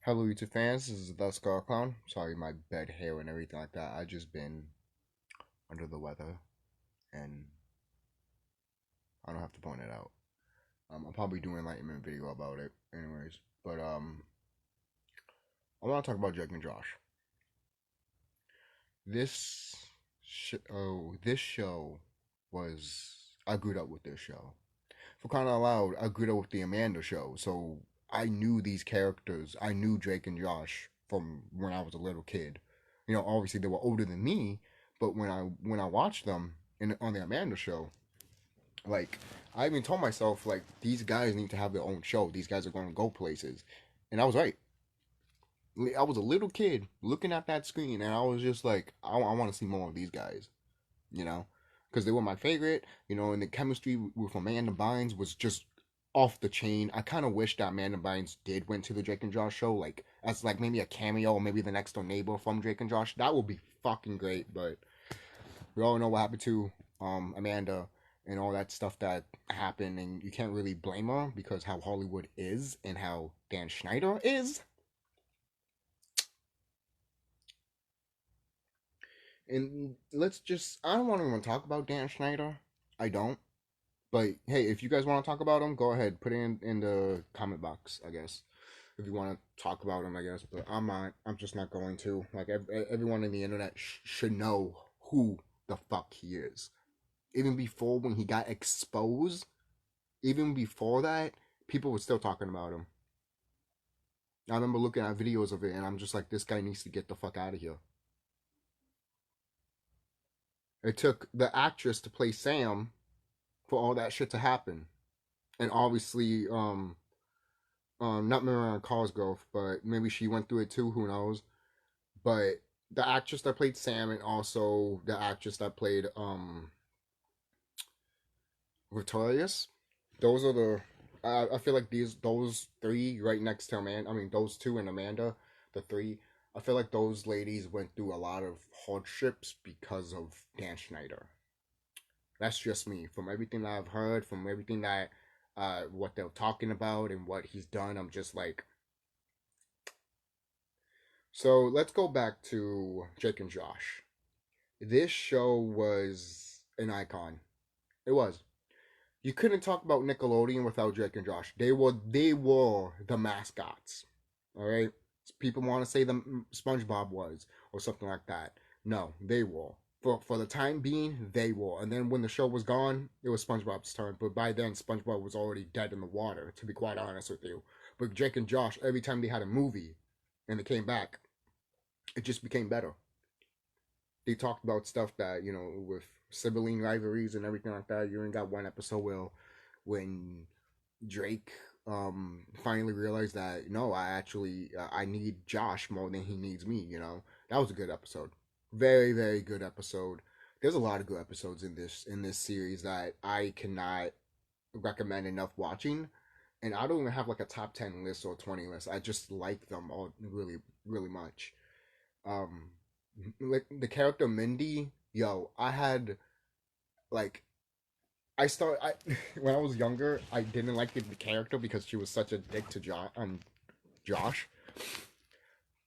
Hello, YouTube fans. This is TheSkullKlown. Sorry, my bad hair and everything like that. I just been under the weather, and I don't have to point it out. I'll probably do an enlightenment video about it, anyways. But I want to talk about Jake and Josh. This show was I grew up with this show. For crying out loud, I grew up with the Amanda show, so I knew these characters. I knew Drake and Josh from when I was a little kid. Obviously they were older than me, but when I watched them on the Amanda show, like I even told myself like these guys need to have their own show. These guys are going to go places, and I was right. I was a little kid looking at that screen, and I was just like, I want to see more of these guys. You know, because they were my favorite. And the chemistry with Amanda Bynes was just off the chain. I kind of wish that Amanda Bynes did went to the Drake and Josh show, like as like maybe a cameo or maybe the next door neighbor from Drake and Josh. That would be fucking great. But we all know what happened to Amanda and all that stuff that happened, and you can't really blame her because how Hollywood is and how Dan Schneider is. And I don't want to even talk about Dan Schneider. I don't. But hey, if you guys want to talk about him, go ahead. Put it in the comment box, I guess. If you want to talk about him, I guess. But I'm not. I'm just not going to. Like, everyone in the internet should know who the fuck he is. Even before when he got exposed, even before that, people were still talking about him. I remember looking at videos of it, and I'm just like, this guy needs to get the fuck out of here. It took the actress to play Sam for all that shit to happen. And obviously, not Miranda Cosgrove, but maybe she went through it too, who knows. But the actress that played Sam and also the actress that played Victorious, those are the I feel like those three right next to Amanda, I mean those two and Amanda, the three, I feel like those ladies went through a lot of hardships because of Dan Schneider. That's just me. From everything that I've heard, from everything that what they're talking about and what he's done, I'm just like. So let's go back to Jake and Josh. This show was an icon. It was. You couldn't talk about Nickelodeon without Jake and Josh. They were the mascots. All right. People want to say the SpongeBob was or something like that. No, they were. For the time being, they were. And then when the show was gone, it was SpongeBob's turn. But by then, SpongeBob was already dead in the water, to be quite honest with you. But Jake and Josh, every time they had a movie and they came back, it just became better. They talked about stuff that, with sibling rivalries and everything like that. You even got one episode where when Drake finally realized that no, I need Josh more than he needs me. That was a good episode. Very, very good episode. There's a lot of good episodes in this series that I cannot recommend enough watching. And I don't even have like a top 10 list or 20 list. I just like them all really, really much. Um like the character Mindy, yo, I had like I when I was younger, I didn't like the character because she was such a dick to Josh.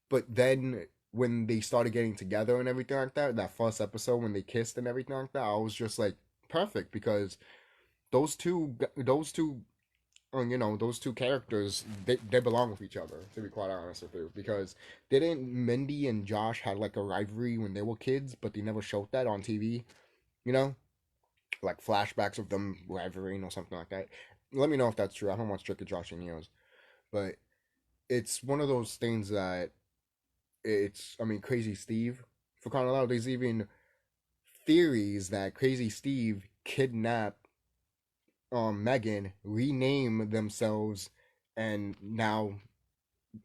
But then when they started getting together and everything like that first episode when they kissed and everything like that, I was just like perfect because those two those two characters, they belong with each other, to be quite honest with you, because didn't Mindy and Josh had like a rivalry when they were kids, but they never showed that on TV, you know, like flashbacks of them rivaling or something like that. Let me know if that's true. I don't watch Drake and Josh in years, but it's one of those things that I mean, Crazy Steve, for crying out loud, there's even theories that Crazy Steve kidnapped Megan, rename themselves, and now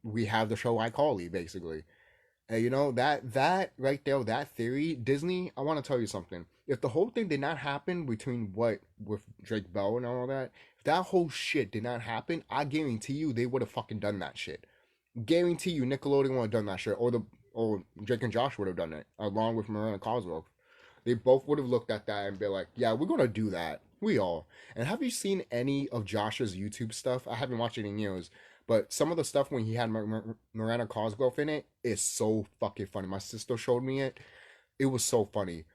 we have the show iCarly, basically. And that right there, that theory, Disney. I want to tell you something. If the whole thing did not happen between what with Drake Bell and all that, if that whole shit did not happen, I guarantee you they would have fucking done that shit. Guarantee you Nickelodeon would have done that shit, or Drake and Josh would have done it along with Miranda Cosgrove. They both would have looked at that and be like, "Yeah, we're gonna do that. We all." And have you seen any of Josh's YouTube stuff? I haven't watched it in years, But some of the stuff when he had Miranda Cosgrove in it is so fucking funny. My sister showed me it. It was so funny.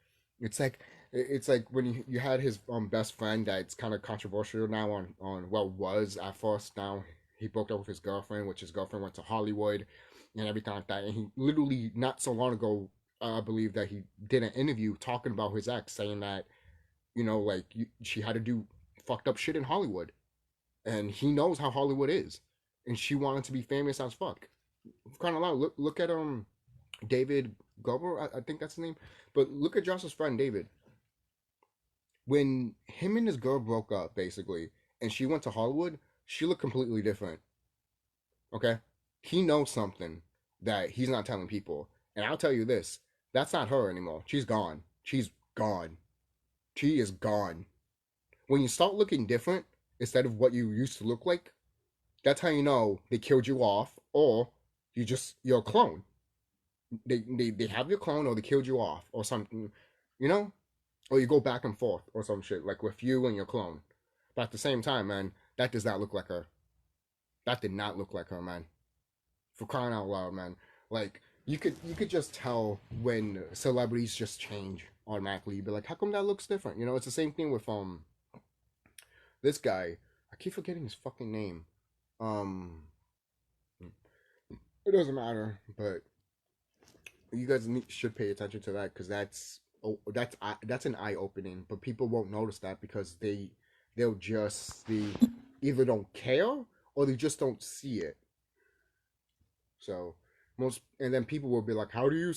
It's like it's like when you had his best friend that's kind of controversial now on well was at first. Now he broke up with his girlfriend, which his girlfriend went to Hollywood and everything like that. And he literally not so long ago, I believe that he did an interview talking about his ex, saying that like she had to do fucked up shit in Hollywood, and he knows how Hollywood is, and she wanted to be famous as fuck. Kind of loud. Look at David Gober, I think that's his name. But look at Josh's friend David. When him and his girl broke up, basically, and she went to Hollywood, she looked completely different. Okay? He knows something that he's not telling people. And I'll tell you this, that's not her anymore. She's gone. She's gone. She is gone. When you start looking different instead of what you used to look like, that's how you know they killed you off, or you're a clone. They have your clone, or they killed you off or something, or you go back and forth or some shit like with you and your clone. But at the same time, man, that does not look like her. That did not look like her, man. For crying out loud, man. Like you could just tell when celebrities just change automatically. You'd be like, how come that looks different? It's the same thing with this guy. I keep forgetting his fucking name. It doesn't matter, but you guys should pay attention to that, because that's an eye opening. But people won't notice that because they either don't care or they just don't see it. So and then people will be like, how do you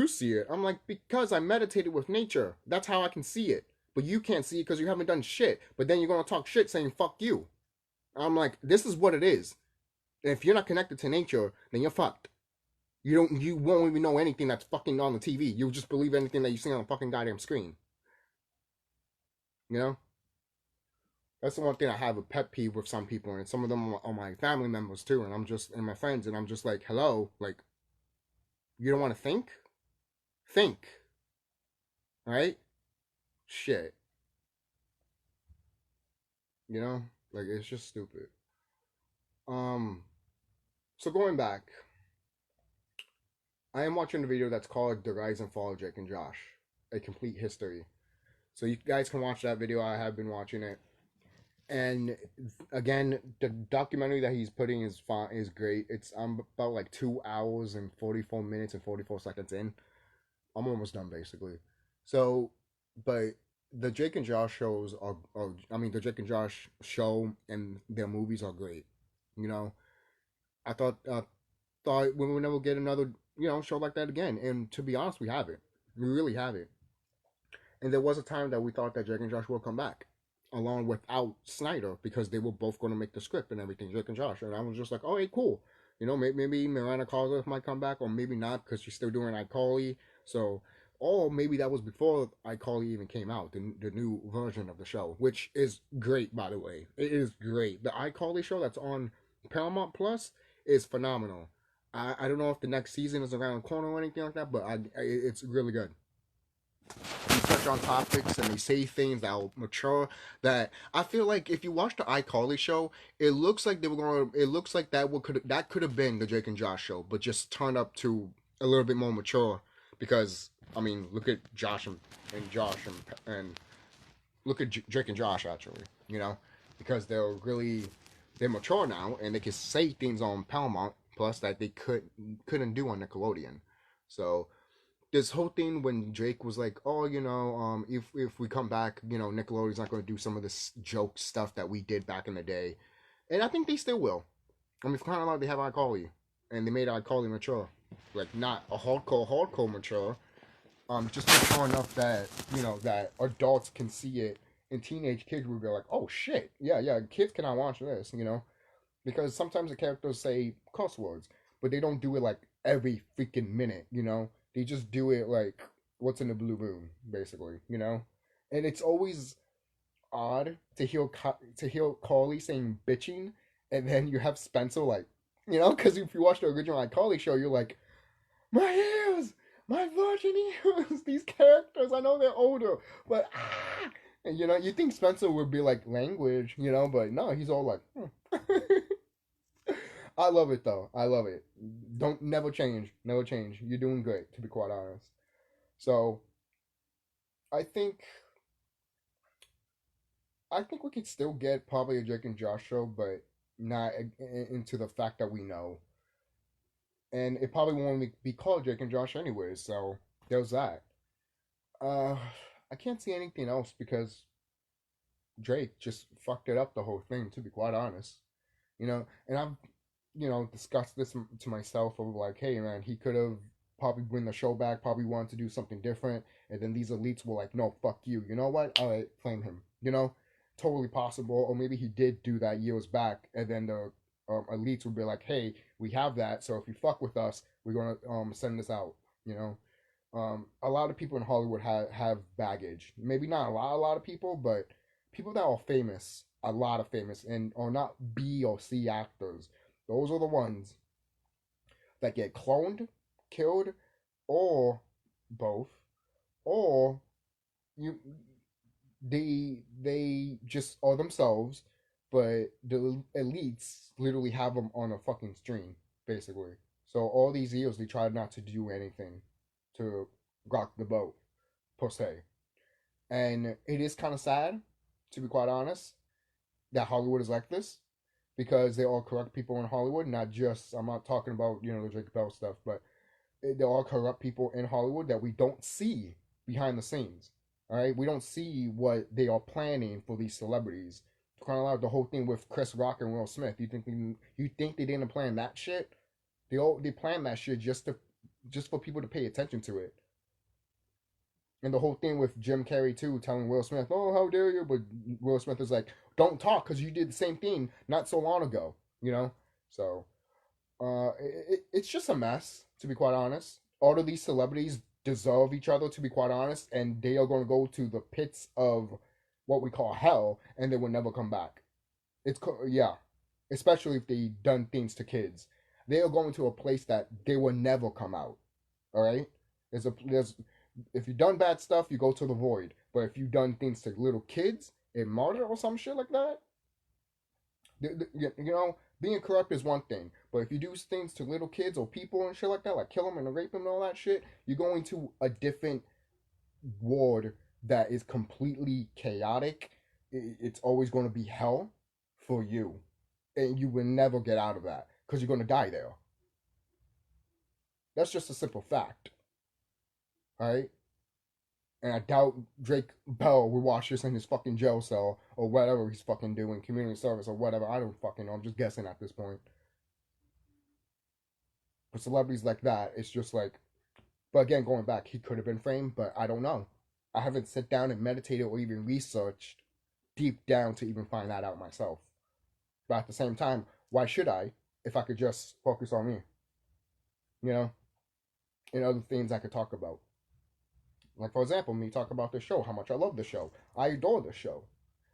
see it? I'm like, because I meditated with nature. That's how I can see it. But you can't see it because you haven't done shit. But then you're gonna talk shit saying fuck you. I'm like, this is what it is. And if you're not connected to nature, then you're fucked. You won't even know anything that's fucking on the TV. You'll just believe anything that you see on the fucking goddamn screen. That's the one thing I have a pet peeve with some people, and some of them are my family members too, and my friends, and I'm just like, hello, like, you don't want to think? Think. Right? Shit. Like, it's just stupid. So going back, I am watching a video that's called The Rise and Fall of Jake and Josh, a complete history. So you guys can watch that video. I have been watching it. And again, the documentary that he's putting is great. It's about like 2 hours and 44 minutes and 44 seconds in. I'm almost done basically. So, but the Jake and Josh shows the Jake and Josh show and their movies are great. I thought we would never get another show like that again. And to be honest, we haven't. We really haven't. And there was a time that we thought that Jake and Josh will come back, along without Snyder, because they were both going to make the script and everything, Jake and Josh. And I was just like, oh, hey, cool. Maybe Miranda Cosgrove might come back, or maybe not, because she's still doing iCarly. So, or maybe that was before iCarly even came out, the new version of the show, which is great, by the way. It is great. The iCarly show that's on Paramount Plus is phenomenal. I don't know if the next season is around the corner or anything like that, but it's really good. They touch on topics and they say things that are mature. That I feel like if you watch the iCarly show, it looks like that could have been the Jake and Josh show, but just turned up to a little bit more mature. Because look at Josh and Josh and look at Jake and Josh actually. Because they're mature now and they can say things on Paramount Plus that they couldn't do on Nickelodeon. So this whole thing when Jake was like, oh, if we come back, Nickelodeon's not going to do some of this joke stuff that we did back in the day. And I think they still will. It's kind of like they have iCarly. And they made iCarly mature. Like, not a hardcore mature. Just mature enough that, that adults can see it. And teenage kids will be like, oh, shit. Yeah, kids cannot watch this, Because sometimes the characters say cuss words. But they don't do it, like, every freaking minute, They just do it like, what's in the blue moon, basically, And it's always odd to hear Carly saying bitching, and then you have Spencer like, because if you watch the original iCarly show, you're like, my ears, my virgin ears, these characters, I know they're older, but and you think Spencer would be like language, but no, he's all like, I love it though. I love it. Don't never change. Never change. You're doing great, to be quite honest. So I think I think we could still get probably a Drake and Josh show, but not into the fact that we know. And it probably won't be called Drake and Josh anyways. So there's that. Uh, I can't see anything else because Drake just fucked it up the whole thing. To be quite honest, and I've discussed this to myself of like, hey man, he could have probably bring the show back, probably wanted to do something different, and then these elites were like, no, fuck you. You know what? All right, flame him. Totally possible. Or maybe he did do that years back, and then the elites would be like, hey, we have that, so if you fuck with us, we're gonna send this out. A lot of people in Hollywood have baggage. Maybe not a lot of people, but people that are famous, a lot of famous, and are not B or C actors. Those are the ones that get cloned, killed, or both, or you they just are themselves, but the elites literally have them on a fucking string, basically. So all these years they tried not to do anything to rock the boat, per se. And it is kind of sad, to be quite honest, that Hollywood is like this because they all corrupt people in Hollywood. Not just I'm not talking about the Drake Bell stuff, but there are corrupt people in Hollywood that we don't see behind the scenes. All right, we don't see what they are planning for these celebrities. Kind of like the whole thing with Chris Rock and Will Smith. You think they didn't plan that shit? They planned that shit just for people to pay attention to it. And the whole thing with Jim Carrey too, telling Will Smith, "Oh, how dare you?" But Will Smith is like, "Don't talk, because you did the same thing not so long ago." So it's just a mess, to be quite honest. All of these celebrities deserve each other, to be quite honest, and they are going to go to the pits of what we call hell, and they will never come back. Yeah, especially if they done things to kids. They are going to a place that they will never come out. All right, there's if you've done bad stuff, you go to the void. But if you've done things to little kids in martyr or some shit like that, being corrupt is one thing. But if you do things to little kids or people and shit like that, like kill them and rape them and all that shit, you're going to a different ward that is completely chaotic. It's always going to be hell for you. And you will never get out of that because you're going to die there. That's just a simple fact. All right? And I doubt Drake Bell will watch this in his fucking jail cell or whatever he's fucking doing, community service or whatever. I don't fucking know. I'm just guessing at this point. For celebrities like that, it's just like, but again, going back, he could have been framed, but I don't know. I haven't sat down and meditated or even researched deep down to even find that out myself. But at the same time, why should I if I could just focus on me? And other things I could talk about. Like for example, me talk about the show, how much I love the show. I adore the show.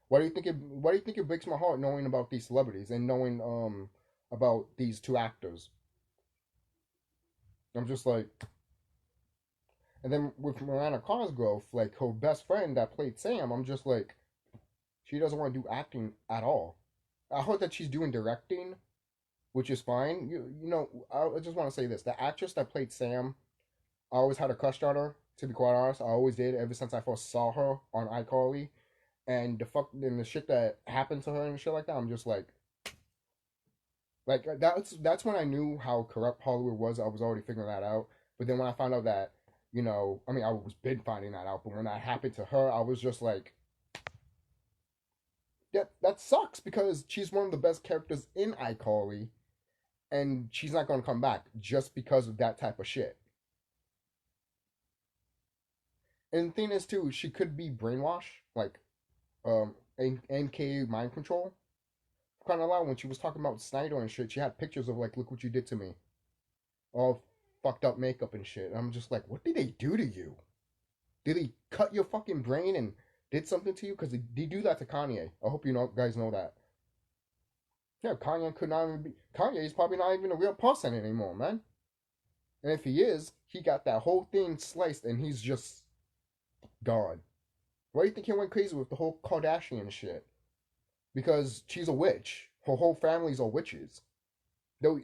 Why do you think it breaks my heart knowing about these celebrities and knowing about these two actors? I'm just like, and then with Miranda Cosgrove, like her best friend that played Sam, I'm just like, she doesn't want to do acting at all. I heard that she's doing directing, which is fine. I just want to say this: the actress that played Sam, I always had a crush on her. To be quite honest, I always did ever since I first saw her on iCarly, and the shit that happened to her and shit like that. I'm just like that's when I knew how corrupt Hollywood was. I was already figuring that out. But then when I found out that, I mean, I was been finding that out. But when that happened to her, I was just like, that sucks because she's one of the best characters in iCarly, and she's not going to come back just because of that type of shit. And the thing is too, she could be brainwashed, like NK mind control. Kind of loud when she was talking about Snyder and shit. She had pictures of like, look what you did to me, all fucked up makeup and shit. And I'm just like, what did they do to you? Did they cut your fucking brain and did something to you? Because they do that to Kanye. I hope guys know that. Yeah, Kanye could not even be. Kanye is probably not even a real person anymore, man. And if he is, he got that whole thing sliced and he's just gone. Why do you think he went crazy with the whole Kardashian shit? Because she's a witch. Her whole family's all witches.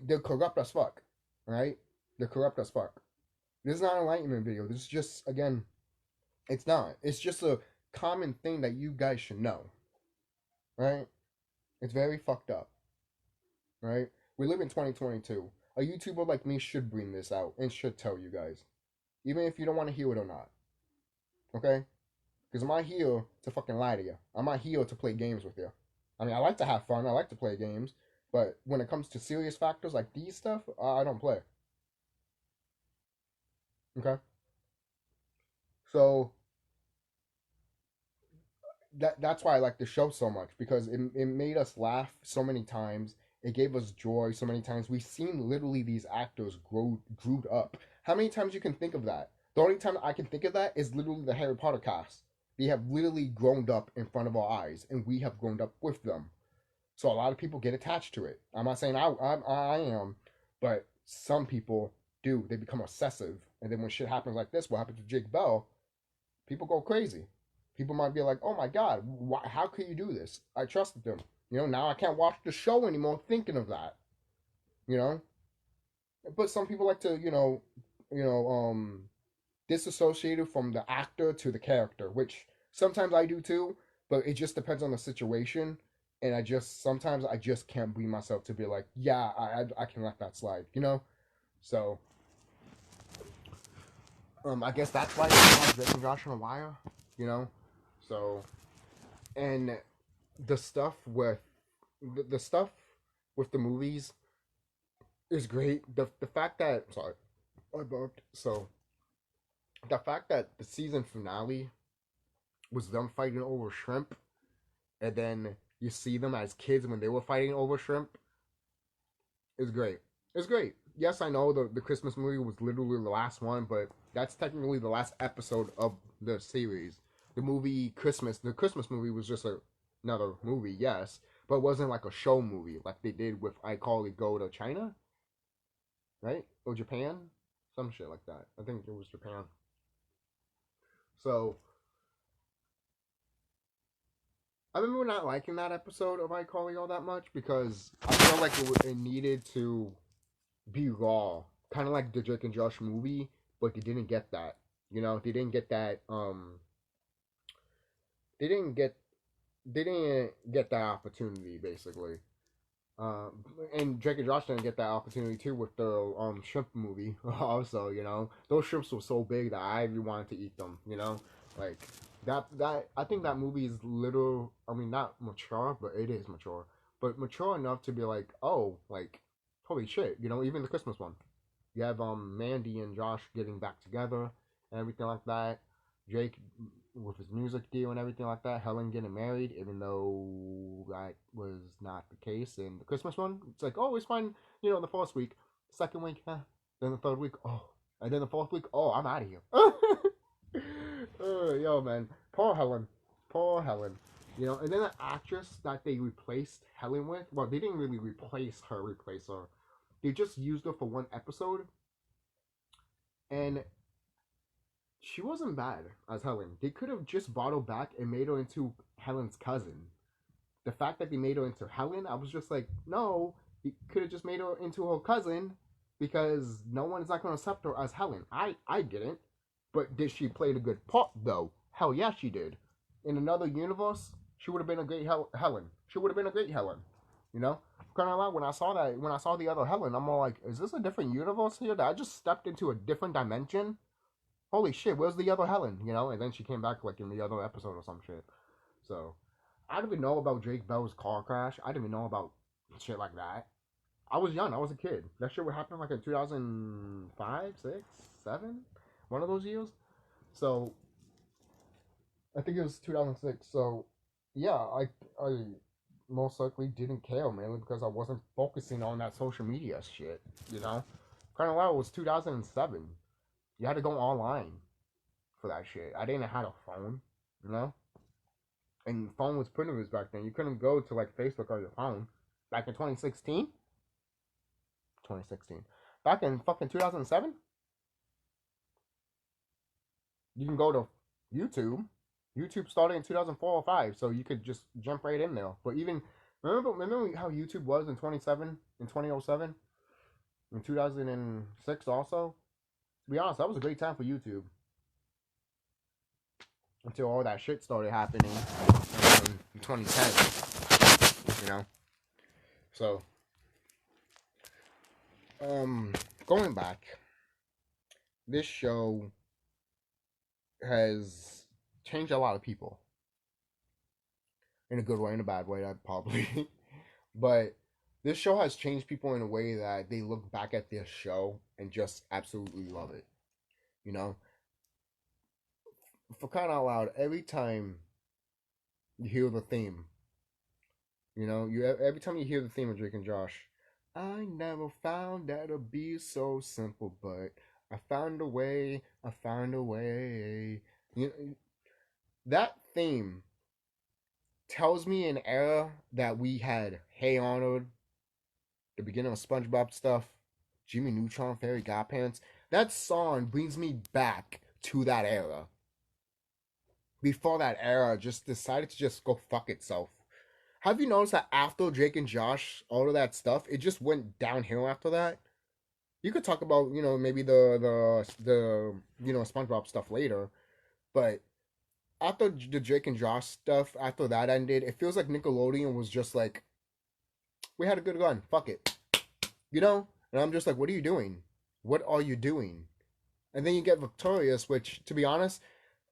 They're corrupt as fuck, right? They're corrupt as fuck. This is not an enlightenment video. This is just, again, it's not. It's just a common thing that you guys should know, right? It's very fucked up, right? We live in 2022. A YouTuber like me should bring this out and should tell you guys, even if you don't want to hear it or not, okay? Because I'm not here to fucking lie to you. I'm not here to play games with you. I mean, I like to have fun. I like to play games. But when it comes to serious factors like these stuff, I don't play. Okay? So, that's why I like the show so much. Because it made us laugh so many times. It gave us joy so many times. We've seen literally these actors grew up. How many times you can think of that? The only time I can think of that is literally the Harry Potter cast. They have literally grown up in front of our eyes, and we have grown up with them. So a lot of people get attached to it. I'm not saying I am, but some people do. They become obsessive, and then when shit happens like this, what happened to Jake Bell, people go crazy. People might be like, "Oh my God, how could you do this? I trusted them. Now I can't watch the show anymore thinking of that. You know." But some people like to, disassociate from the actor to the character, which sometimes I do too. But it just depends on the situation. And sometimes I just can't bring myself to be like, yeah, I can let that slide, So, I guess that's why I Drake and Josh on a wire, So, and the stuff with the stuff with the movies is great. The fact that I burped. So, the fact that the season finale was them fighting over shrimp, and then you see them as kids when they were fighting over shrimp, is great. It's great. Yes, I know the Christmas movie was literally the last one, but that's technically the last episode of the series. The Christmas movie was just another movie, yes, but it wasn't like a show movie like they did with iCarly Go to China, right? Or Japan? Some shit like that. I think it was Japan. So, I remember not liking that episode of iCarly all that much because I felt like it needed to be raw, kind of like the Drake and Josh movie, but they didn't get that. They didn't get that. They didn't get that opportunity basically. And Drake and Josh didn't get that opportunity too with the shrimp movie. Also, those shrimps were so big that I really wanted to eat them. Like that I think that movie is little. I mean, not mature, but it is mature. But mature enough to be like, oh, like holy shit. Even the Christmas one. You have Mandy and Josh getting back together and everything like that. Drake with his music deal and everything like that. Helen getting married, even though that was not the case in the Christmas one. It's like, oh, it's fine, the first week. Second week, then the third week, oh. And then the fourth week, oh, I'm out of here. Yo, man. Poor Helen. And then the actress that they replaced Helen with, well, they didn't really replace her. They just used her for one episode. And she wasn't bad as Helen. They could have just brought her back and made her into Helen's cousin. The fact that they made her into Helen, I was just like, no, you could have just made her into her cousin because no one is not going to accept her as Helen. I didn't. But did she play a good part, though? Hell yeah, she did. In another universe, she would have been a great Helen. She would have been a great Helen. Kind of like when I saw the other Helen, I'm all like, is this a different universe here? That I just stepped into a different dimension? Holy shit, where's the other Helen? And then she came back like in the other episode or some shit. So, I didn't even know about Drake Bell's car crash. I didn't even know about shit like that. I was young. I was a kid. That shit would happen like in 2005, 6, 7? One of those years. So, I think it was 2006. So, yeah, I most likely didn't care, mainly because I wasn't focusing on that social media shit, Kind of like it was 2007. You had to go online for that shit. I didn't have a phone, And phone was primitive back then. You couldn't go to like Facebook on your phone. Back in 2016? 2016. Back in fucking 2007? You can go to YouTube. YouTube started in 2004 or 5, so you could just jump right in there. But even remember how YouTube was in 2007? in 2006 also. To be honest, that was a great time for YouTube. Until all that shit started happening in 2010, you know? So, going back, this show has changed a lot of people. In a good way, in a bad way, probably. But this show has changed people in a way that they look back at this show and just absolutely love it. You know? For crying out loud, every time you hear the theme, every time you hear the theme of Drake and Josh, I never found that to be so simple, but I found a way, I found a way. That theme tells me an era that we had Hey Arnold, the beginning of SpongeBob stuff, Jimmy Neutron, Fairy Godparents. That song brings me back to that era. Before that era just decided to just go fuck itself. Have you noticed that after Drake and Josh, all of that stuff, it just went downhill after that? You could talk about, maybe the SpongeBob stuff later, but after the Drake and Josh stuff, after that ended, it feels like Nickelodeon was just like, we had a good run, fuck it. And I'm just like, what are you doing? What are you doing? And then you get Victorious, which, to be honest,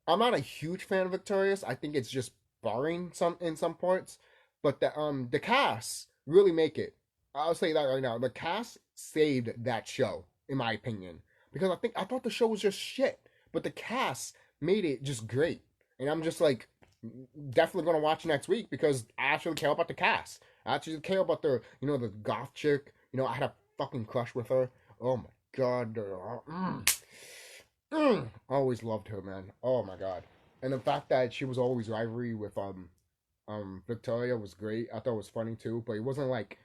I'm not a huge fan of Victorious. I think it's just boring in some parts. But the cast really make it. I'll say that right now. The cast saved that show, in my opinion. Because I thought the show was just shit. But the cast made it just great. And I'm just like, definitely gonna watch next week because I actually care about the cast. I actually care about the goth chick. I had a fucking crush with her. Oh my god. Always loved her, man. Oh my god. And the fact that she was always rivalry with Victoria was great. I thought it was funny too, but it wasn't like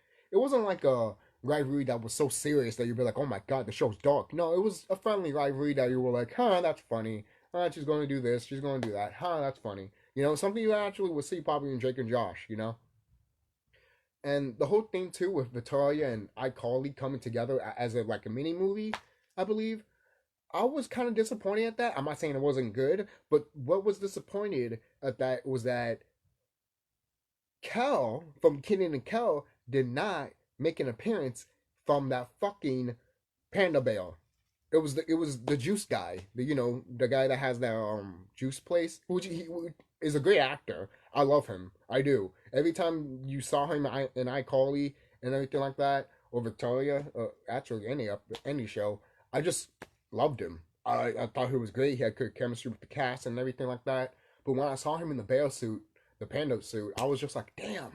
a rivalry that was so serious that you'd be like, oh my god, the show's dark. No, it was a friendly rivalry that you were like, huh, that's funny. She's going to do this, she's going to do that. Huh, that's funny. Something you actually would see probably in Drake and Josh, And the whole thing too with Victoria and iCarly coming together as a mini movie, I believe. I was kind of disappointed at that. I'm not saying it wasn't good, but what was disappointed at that was that Kel from Kenan and Kel did not make an appearance from that fucking Panda Bear. It was the juice guy, the guy that has that juice place, which he is a great actor. I love him. I do. Every time you saw him in iCarly and everything like that, or Victoria, actually any show, I just loved him. I thought he was great. He had good chemistry with the cast and everything like that. But when I saw him in the bear suit, the panda suit, I was just like, damn,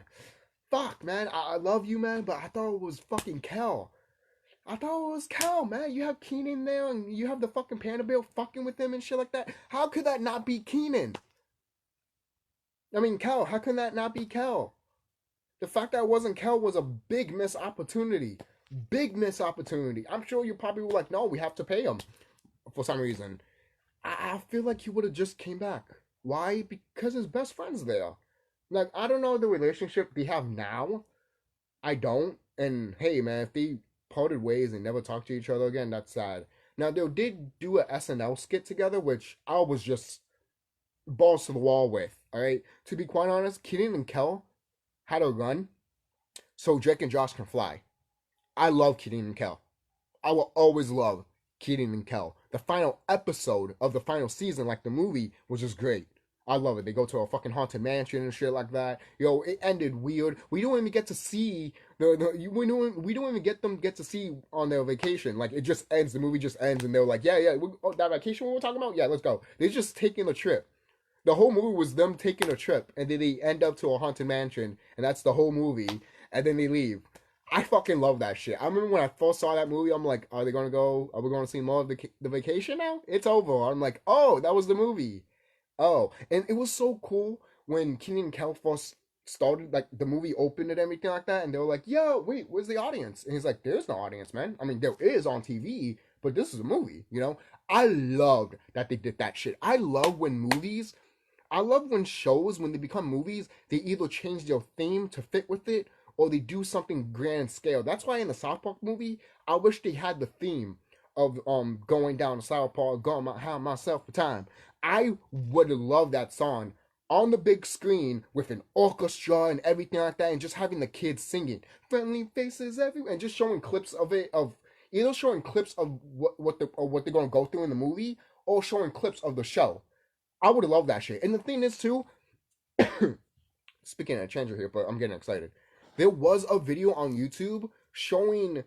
fuck, man. I love you, man, but I thought it was fucking Kel. I thought it was Kel, man. You have Kenan there, and you have the fucking panda bear fucking with him and shit like that. How could that not be Kenan? I mean, Kel. How can that not be Kel? The fact that it wasn't Kel was a big missed opportunity. Big missed opportunity. I'm sure you probably were like, no, we have to pay him for some reason. I feel like he would have just came back. Why? Because his best friend's there. Like, I don't know the relationship they have now. I don't. And hey, man, if they parted ways and never talked to each other again, that's sad. Now, they did do a SNL skit together, which I was just balls to the wall with. All right? To be quite honest, Kenan and Kel had a run so Drake and Josh can fly. I love Kenan and Kel. I will always love Kenan and Kel. The final episode of the final season, like the movie, was just great. I love it. They go to a fucking haunted mansion and shit like that. It ended weird. We don't even get to see we don't even get to see on their vacation. Like, it just ends. The movie just ends, and they're like, yeah, that vacation we were talking about, yeah, let's go. They're just taking a trip. The whole movie was them taking a trip, and then they end up to a haunted mansion, and that's the whole movie, and then they leave. I fucking love that shit. I remember when I first saw that movie, I'm like, are we going to see more of the vacation now? It's over. I'm like, oh, that was the movie. Oh, and it was so cool when Kenan and Kel first started, like, the movie opened and everything like that, and they were like, yo, wait, where's the audience? And he's like, there's no audience, man. I mean, there is on TV, but this is a movie, I loved that they did that shit. I love when shows, when they become movies, they either change their theme to fit with it, or they do something grand scale. That's why in the South Park movie, I wish they had the theme of going down to South Park, going have myself a time. I would love that song on the big screen with an orchestra and everything like that, and just having the kids singing friendly faces everywhere, and just showing clips of it, of either showing clips of what they're gonna go through in the movie, or showing clips of the show. I would love that shit. And the thing is too, speaking of Chandler here, but I'm getting excited. There was a video on YouTube showing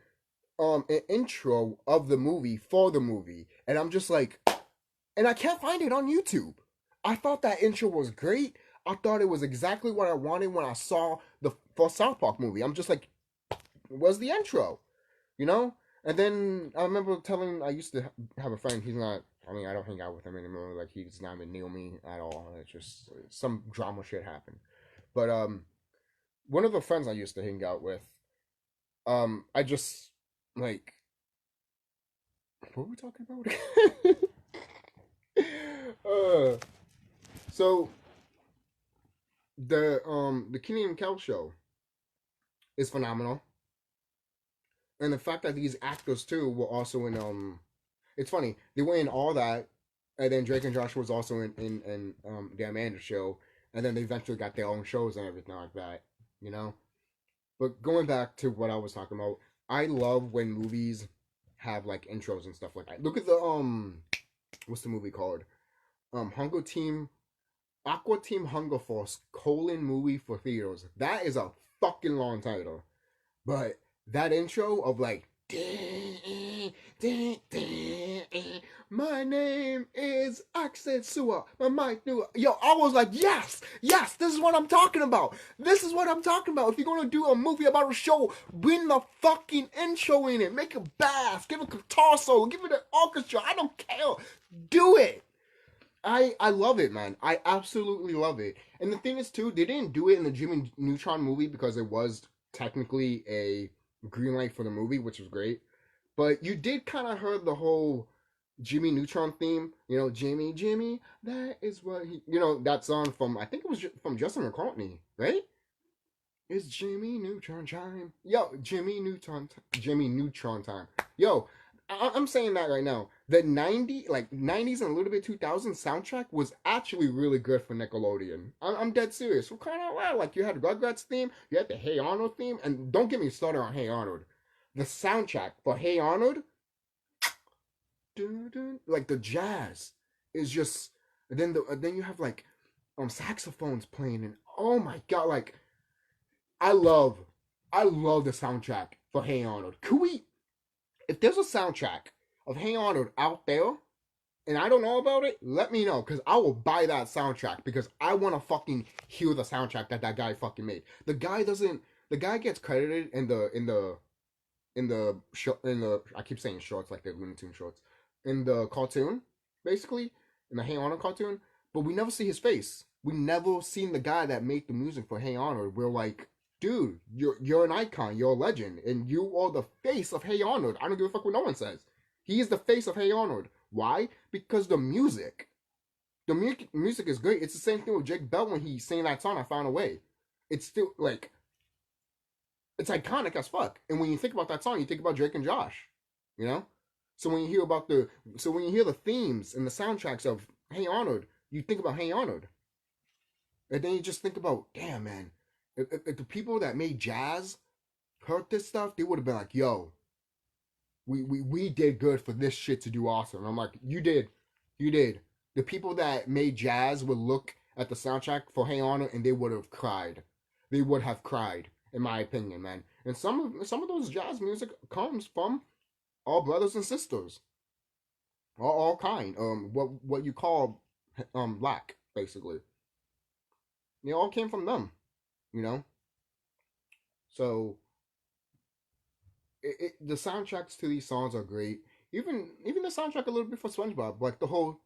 an intro of the movie for the movie, and I'm just like, and I can't find it on YouTube. I thought that intro was great. I thought it was exactly what I wanted when I saw the first South Park movie. I'm just like, where's the intro? You know? And then I remember I used to have a friend. He's not. I mean, I don't hang out with him anymore. Like, he's not even near me at all. It's just some drama shit happened. But one of the friends I used to hang out with, I just like, what were we talking about? So the Kenny and Kel show is phenomenal, and the fact that these actors too were also in it's funny, they were in all that, and then Drake and Josh was also in the Amanda show, and then they eventually got their own shows and everything like that, you know. But going back to what I was talking about, I love when movies have like intros and stuff like that. Look at the what's the movie called? Hunger Team, Aqua Team Hunger Force : movie for theaters. That is a fucking long title, but that intro of like, my name is Accent Sewer, my mic do. Yo, I was like, yes, this is what I'm talking about. This is what I'm talking about. If you're gonna do a movie about a show, bring the fucking intro in it. Make it bass. Give it a guitar solo. Give it an orchestra. I don't care. Do it. I love it, man. I absolutely love it. And the thing is, too, they didn't do it in the Jimmy Neutron movie because it was technically a green light for the movie, which was great. But you did kind of heard the whole Jimmy Neutron theme. You know, Jimmy, that is what he... You know, that song from... I think it was from Justin McCartney, right? It's Jimmy Neutron time. Yo, Jimmy Neutron time. Yo, I'm saying that right now. The 90s and a little bit 2000s soundtrack was actually really good for Nickelodeon. I'm dead serious. What kind of wow? Like, you had Rugrats theme, you had the Hey Arnold theme, and don't get me started on Hey Arnold. The soundtrack for Hey Arnold, like the jazz is just. And then you have like saxophones playing, and oh my god, like I love the soundtrack for Hey Arnold. Could we? If there's a soundtrack of Hey Arnold out there, and I don't know about it, let me know, because I will buy that soundtrack, because I want to fucking hear the soundtrack that guy fucking made. The guy gets credited in the I keep saying shorts like the Looney Tunes shorts, in the cartoon, basically, in the Hey Arnold cartoon, but we never see his face. We never seen the guy that made the music for Hey Arnold. We're like, dude, you're an icon, you're a legend, and you are the face of Hey Arnold. I don't give a fuck what no one says. He is the face of Hey Arnold. Why? Because the music is great. It's the same thing with Jake Bell when he sang that song, I Found a Way. It's still, like, it's iconic as fuck. And when you think about that song, you think about Drake and Josh, you know? So when you hear the themes and the soundtracks of Hey Arnold, you think about Hey Arnold. And then you just think about, damn, man, if the people that made jazz heard this stuff, they would have been like, yo, we did good for this shit to do awesome. And I'm like, you did. The people that made jazz would look at the soundtrack for Hey Arnold and they would have cried. They would have cried, in my opinion, man. And some of those jazz music comes from all brothers and sisters, all kind. What you call black, basically. They all came from them, you know. So the soundtracks to these songs are great. Even the soundtrack a little bit for SpongeBob, like the whole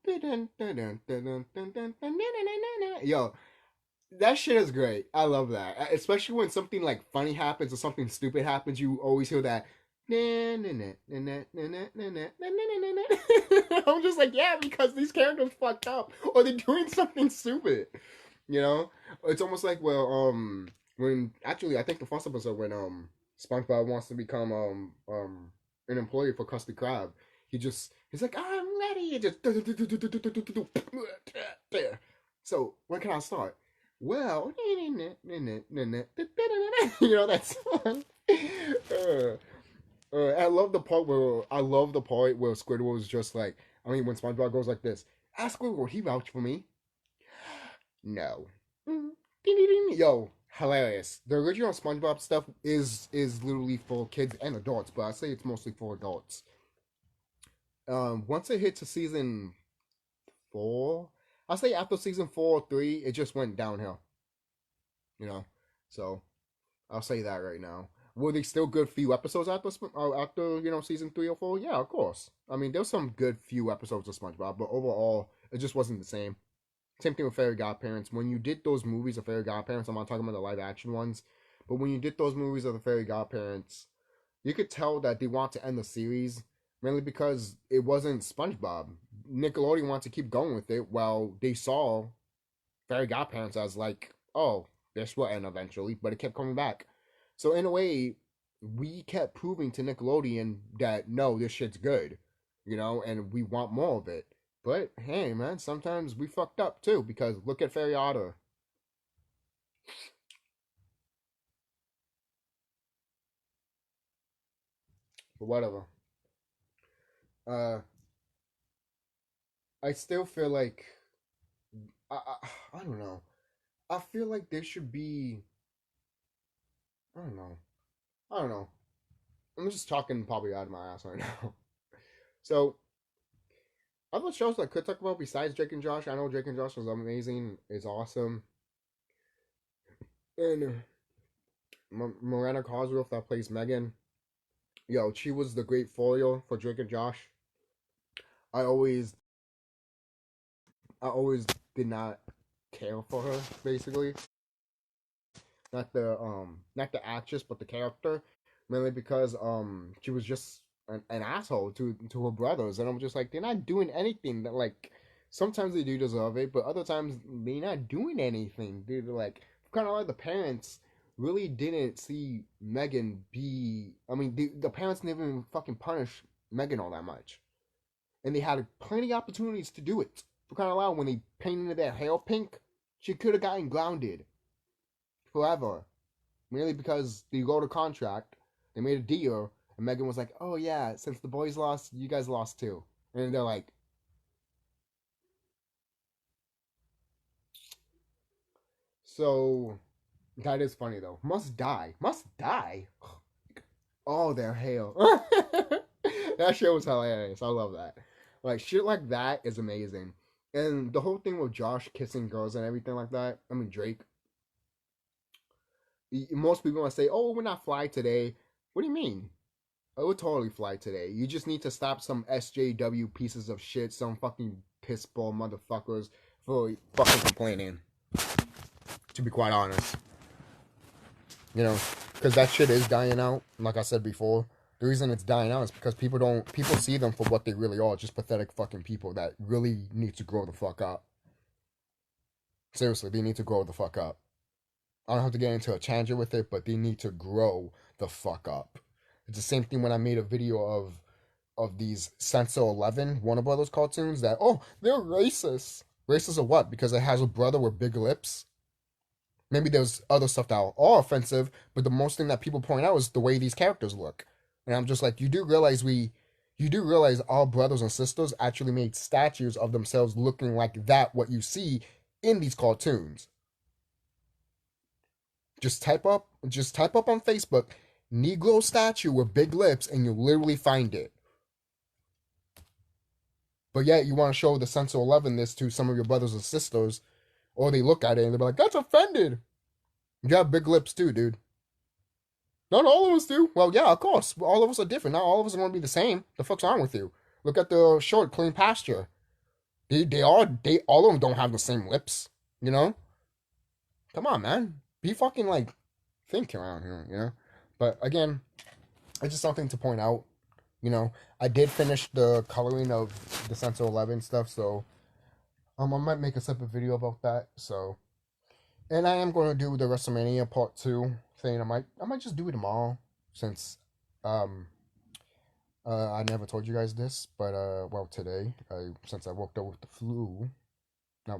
yo, that shit is great. I love that, especially when something like funny happens or something stupid happens. You always hear that. I'm just like, yeah, because these characters fucked up or they're doing something stupid. You know, it's almost like, well, when actually I think the first episode when SpongeBob wants to become an employee for Krusty Krab, he's like I'm ready. Just so when can I start? Well, that song. I love the part where Squidward was just like, I mean, when SpongeBob goes like this, ask Squidward, he vouched for me. No. Yo, hilarious. The original SpongeBob stuff is literally for kids and adults, but I say it's mostly for adults. Once it hit to season 4, I say after season 4 or 3, it just went downhill. You know, so I'll say that right now. Were they still good few episodes after season 3 or 4? Yeah, of course. I mean, there's some good few episodes of SpongeBob, but overall, it just wasn't the same. Same thing with Fairy Godparents. When you did those movies of Fairy Godparents, I'm not talking about the live action ones, but when you did those movies of the Fairy Godparents, you could tell that they want to end the series mainly because it wasn't SpongeBob. Nickelodeon wanted to keep going with it while they saw Fairy Godparents as like, oh, this will end eventually, but it kept coming back. So in a way, we kept proving to Nickelodeon that no, this shit's good, and we want more of it. But hey, man, sometimes we fucked up too because look at Fairy Otter. But whatever. Uh, I still feel like I don't know. I feel like there should be. I don't know. I don't know. I'm just talking probably out of my ass right now. So other shows I could talk about besides Drake and Josh. I know Drake and Josh was amazing. It's awesome. And Miranda Cosgrove that plays Megan. Yo, she was the great foil for Drake and Josh. I always did not care for her, basically. Not the actress, but the character. Mainly because she was just an asshole to her brothers, and I'm just like, they're not doing anything that, like, sometimes they do deserve it, but other times they're not doing anything. They're like kind of like the parents really didn't see Megan be. I mean, the parents never even fucking punish Megan all that much, and they had plenty of opportunities to do it. For kind of loud, when they painted their hair pink, she could have gotten grounded forever, merely because they wrote a contract, they made a deal, and Megan was like, "Oh yeah, since the boys lost, you guys lost too." And they're like, so that is funny though. Must die. Oh, their hair. That shit was hilarious. I love that. Like shit like that is amazing. And the whole thing with Josh kissing girls and everything like that. I mean Drake. Most people want to say, "Oh, we're not fly today." What do you mean? I would totally fly today. You just need to stop some SJW pieces of shit, some fucking pissball motherfuckers for fucking complaining. To be quite honest. Because that shit is dying out. Like I said before, the reason it's dying out is because people see them for what they really are, just pathetic fucking people that really need to grow the fuck up. Seriously, they need to grow the fuck up. I don't have to get into a tangent with it, but they need to grow the fuck up. It's the same thing when I made a video of these Sensor 11 Warner Brothers cartoons that, oh, they're racist. Racist of what? Because it has a brother with big lips? Maybe there's other stuff that are offensive, but the most thing that people point out is the way these characters look. And I'm just like, you do realize our brothers and sisters actually made statues of themselves looking like that, what you see in these cartoons. Just type up on Facebook, Negro statue with big lips, and you'll literally find it. But yet you want to show the Sensor 11 this to some of your brothers and sisters, or they look at it and they're like, that's offended. You have big lips too, dude. Not all of us do. Well, yeah, of course. All of us are different. Not all of us are going to be the same. The fuck's wrong with you? Look at the short, clean pasture. All of them don't have the same lips, Come on, man. Be fucking, like, think around here, But, again, it's just something to point out, I did finish the coloring of the Sensor 11 stuff, so I might make a separate video about that, so And I am going to do the WrestleMania Part 2 thing. I might just do it tomorrow since um I never told you guys this, but well today, since I woke up with the flu, not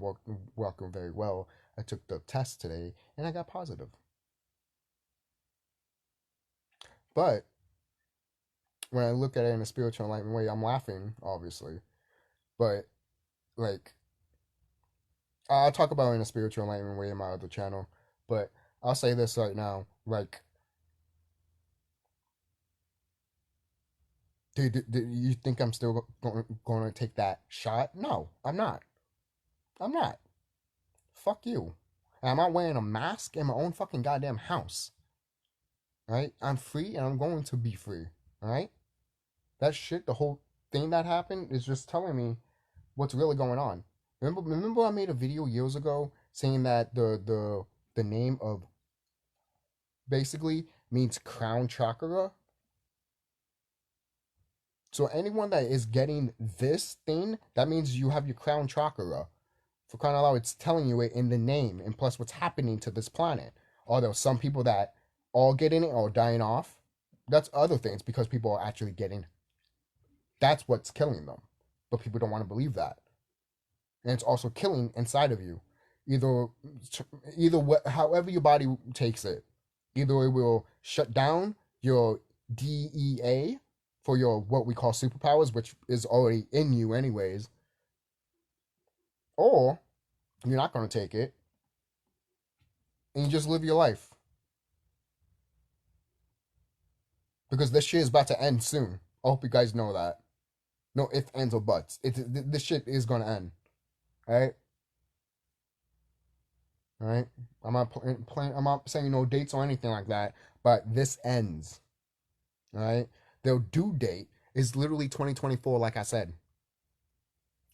walking very well, I took the test today and I got positive. But when I look at it in a spiritual enlightenment way, I'm laughing, obviously. But like I'll talk about it in a spiritual enlightenment way in my other channel. But I'll say this right now, like, dude, do you think I'm still going to take that shot? No, I'm not. I'm not. Fuck you. And I'm not wearing a mask in my own fucking goddamn house. Right? I'm free and I'm going to be free. Alright? That shit, the whole thing that happened, is just telling me what's really going on. Remember I made a video years ago saying that the name of basically means crown chakra? So anyone that is getting this thing, that means you have your crown chakra. For crying out loud, it's telling you it in the name, and plus what's happening to this planet. Although some people that all getting it or dying off, that's other things because people are actually getting. That's what's killing them, but people don't want to believe that, and it's also killing inside of you. Either, however your body takes it, either it will shut down your DEA for your what we call superpowers, which is already in you anyways, or you're not going to take it and you just live your life because this shit is about to end soon. I hope you guys know that. No ifs, ands, or buts. This shit is gonna end. All right, all right. I'm not I'm not saying no dates or anything like that, but this ends. All right. The due date is literally 2024, like I said.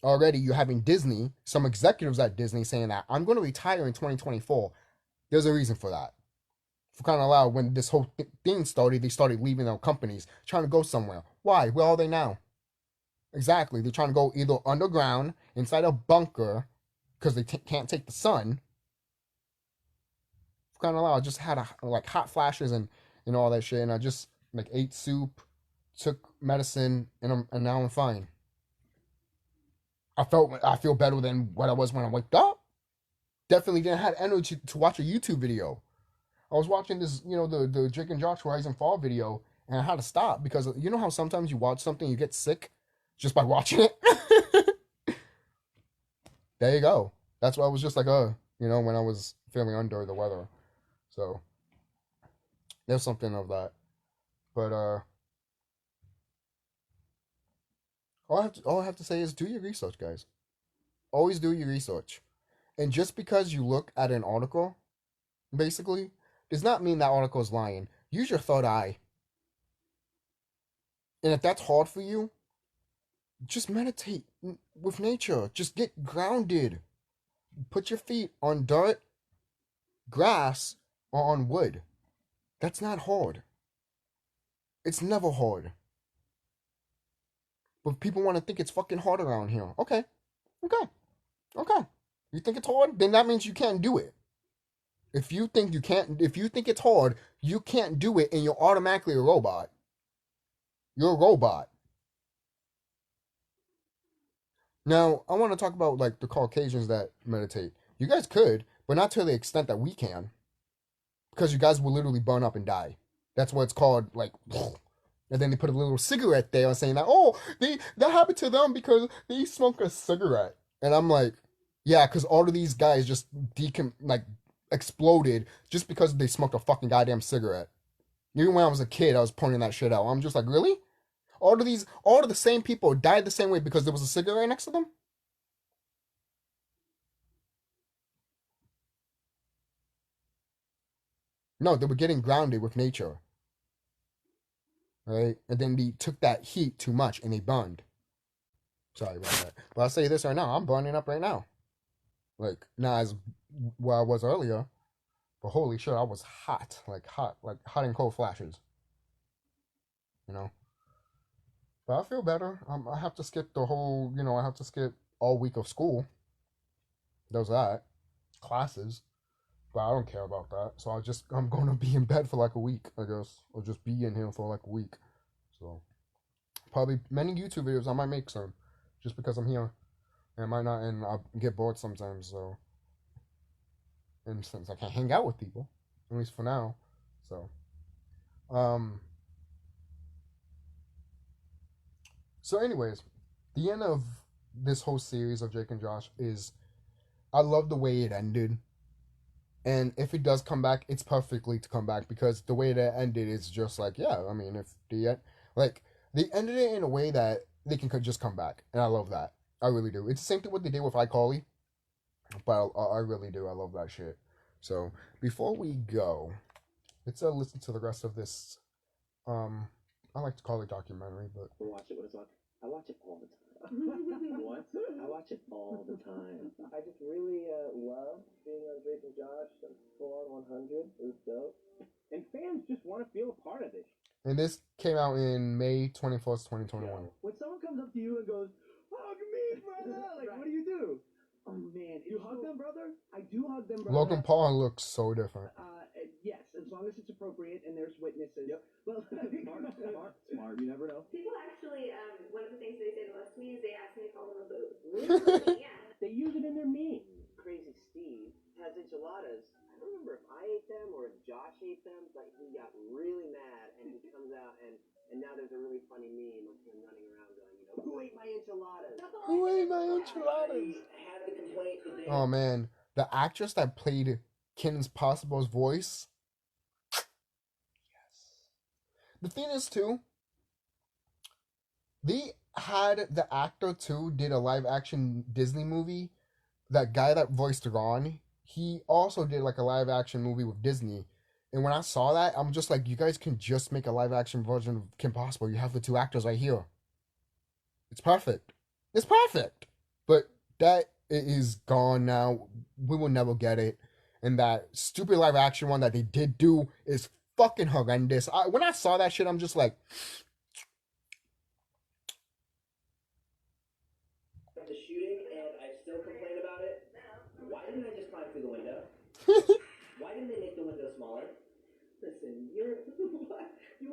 Already, you're having Disney, some executives at Disney saying that I'm going to retire in 2024. There's a reason for that. For crying out loud, when this whole thing started, they started leaving their companies, trying to go somewhere. Why? Where are they now? Exactly. They're trying to go either underground, inside a bunker, because they can't take the sun. For crying out loud, I just had like hot flashes and all that shit, and I just like ate soup, took medicine, and now I'm fine. I feel better than what I was when I waked up. Definitely didn't have energy to watch a YouTube video. I was watching this, the Drake and Josh Rise and Fall video, and I had to stop because you know how sometimes you watch something you get sick just by watching it. There you go. That's why I was just like, when I was feeling under the weather. So there's something of that. But all I have to say is do your research, guys. Always do your research. And just because you look at an article, basically, does not mean that article is lying. Use your third eye. And if that's hard for you, just meditate with nature. Just get grounded. Put your feet on dirt, grass, or on wood. That's not hard. It's never hard. But people want to think it's fucking hard around here. Okay. Okay. Okay. You think it's hard? Then that means you can't do it. If you think it's hard, you can't do it, and you're automatically a robot. You're a robot. Now, I want to talk about like the Caucasians that meditate. You guys could, but not to the extent that we can, because you guys will literally burn up and die. That's what it's called, like. And then they put a little cigarette there, saying that that happened to them because they smoke a cigarette. And I'm like, yeah, because all of these guys just exploded just because they smoked a fucking goddamn cigarette. Even when I was a kid, I was pointing that shit out. I'm just like, really? All of the same people died the same way because there was a cigarette next to them? No, they were getting grounded with nature, right? And then they took that heat too much and they burned. Sorry about that. But I'll say this right now, I'm burning up right now. Like, not as where I was earlier, but holy shit, I was hot. Like hot and cold flashes. You know? But I feel better. I have to skip I have to skip all week of school. There's that. Classes. But I don't care about that. So I'm gonna be in bed for like a week, I guess. Or just be in here for like a week. So probably many YouTube videos I might make some. Just because I'm here. And I might not, and I get bored sometimes, so. And since I can't hang out with people, at least for now. So So anyways, the end of this whole series of Drake and Josh is, I love the way it ended. And if it does come back, it's perfectly to come back, because the way it ended is just like, yeah, I mean, if they ended it in a way that they can just come back, and I love that. I really do. It's the same thing what they did with iCarly, but I really do. I love that shit. So before we go, let's listen to the rest of this. I like to call it documentary, but Watch it. What is it? I watch it all the time. What? I watch it all the time. I just really love being on Drake and Josh and Sqawn 100. It was dope. And fans just want to feel a part of it. And this came out in May 21st, 2021. When someone comes up to you and goes, hug me, brother! Like, right. What do? Oh, man. You hug them, brother? I do hug them, brother. Logan Paul looks so different. Yes, as long as it's appropriate and there's witnesses. Yep. Well, smart. You never know. People actually, one of the things they say the most to me is they ask me if I'll them a boob. Really? Yeah. They use it in their meme. Crazy Steve has enchiladas. I don't remember if I ate them or if Josh ate them, but he got really mad and he comes out and now there's a really funny meme of him running around going, who ate my enchiladas? Who ate my enchiladas? Had the complaint today. Oh man, the actress that played Kim Possible's voice. Yes. The thing is too, they had the actor too did a live action Disney movie. That guy that voiced Ron, he also did like a live action movie with Disney. And when I saw that, I'm just like, you guys can just make a live action version of Kim Possible. You have the two actors right here. It's perfect. It's perfect. But that is gone now. We will never get it. And that stupid live action one that they did do is fucking horrendous. When I saw that shit, I'm just like, the shooting, and I still complain about it. Why didn't I just climb through the window? Why didn't they make the window smaller? Listen, you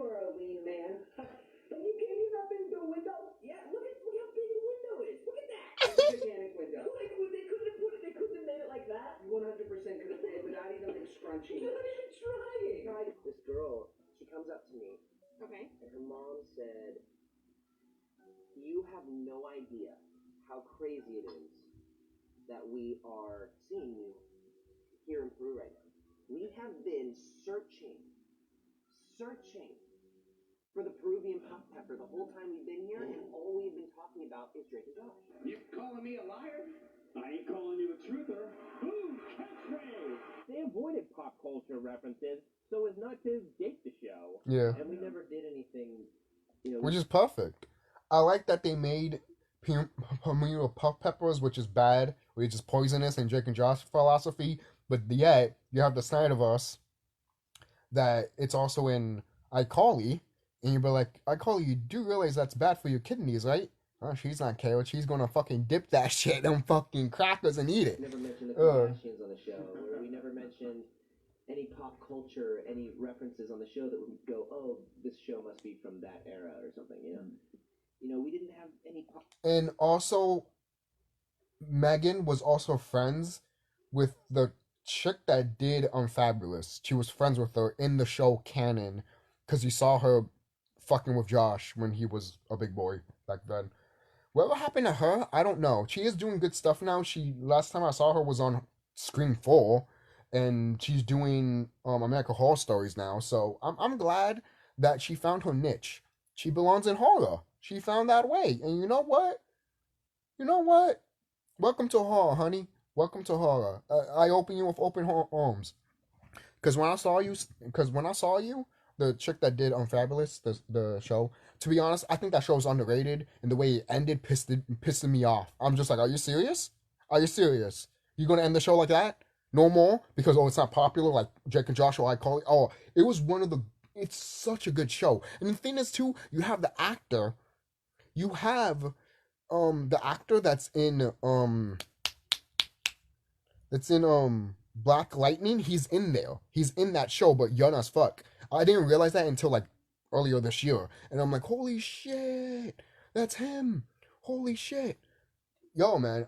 are a lean man. And you can't even up into the window. Yeah, look how big the window is. Look at that. It's a gigantic window. Like, they couldn't have put it. They couldn't have made it like that. 100% could have made it without even scrunching. Not even trying. This girl, she comes up to me. Okay. And her mom said, "You have no idea how crazy it is that we are seeing you here in Peru right now. We have been searching for the Peruvian puff pepper the whole time we've been here, and all we've been talking about is Drake and Josh." You calling me a liar? I ain't calling you a truther. Boom! Catchphrase! They avoided pop culture references so as not to date the show. yeah. And we never did anything, Which is perfect. I like that they made Pomelo puff peppers, which is bad, which is poisonous in Drake and Josh philosophy, but yet you have the Snyderverse that it's also in iCarly, and you'll be like, iCarly, you do realize that's bad for your kidneys, right? Oh, she's not carrot. She's gonna fucking dip that shit in fucking crackers and eat it. We never mentioned the Kardashians on the show, or we never mentioned any pop culture, any references on the show that would go, oh, this show must be from that era or something, we didn't have any pop. And also, Megan was also friends with the chick that did Unfabulous. She was friends with her in the show canon, because you saw her fucking with Josh when he was a big boy back then. Whatever happened to her, I don't know. She is doing good stuff now. Last time I saw her was on Scream 4, and she's doing American Horror Stories now. So I'm glad that she found her niche. She belongs in horror. She found that way. And you know what? Welcome to horror, honey. Welcome to horror. I open you with open arms. Because when I saw you, the chick that did Unfabulous, the show, to be honest, I think that show was underrated, and the way it ended pissed me off. I'm just like, are you serious? Are you serious? You gonna end the show like that? No more? Because, it's not popular, like Drake and Josh or iCarly? Oh, it was it's such a good show. And the thing is, too, you have the actor, that's in Black Lightning, he's in there. He's in that show, but young as fuck. I didn't realize that until like earlier this year. And I'm like, holy shit, that's him. Holy shit. Yo, man,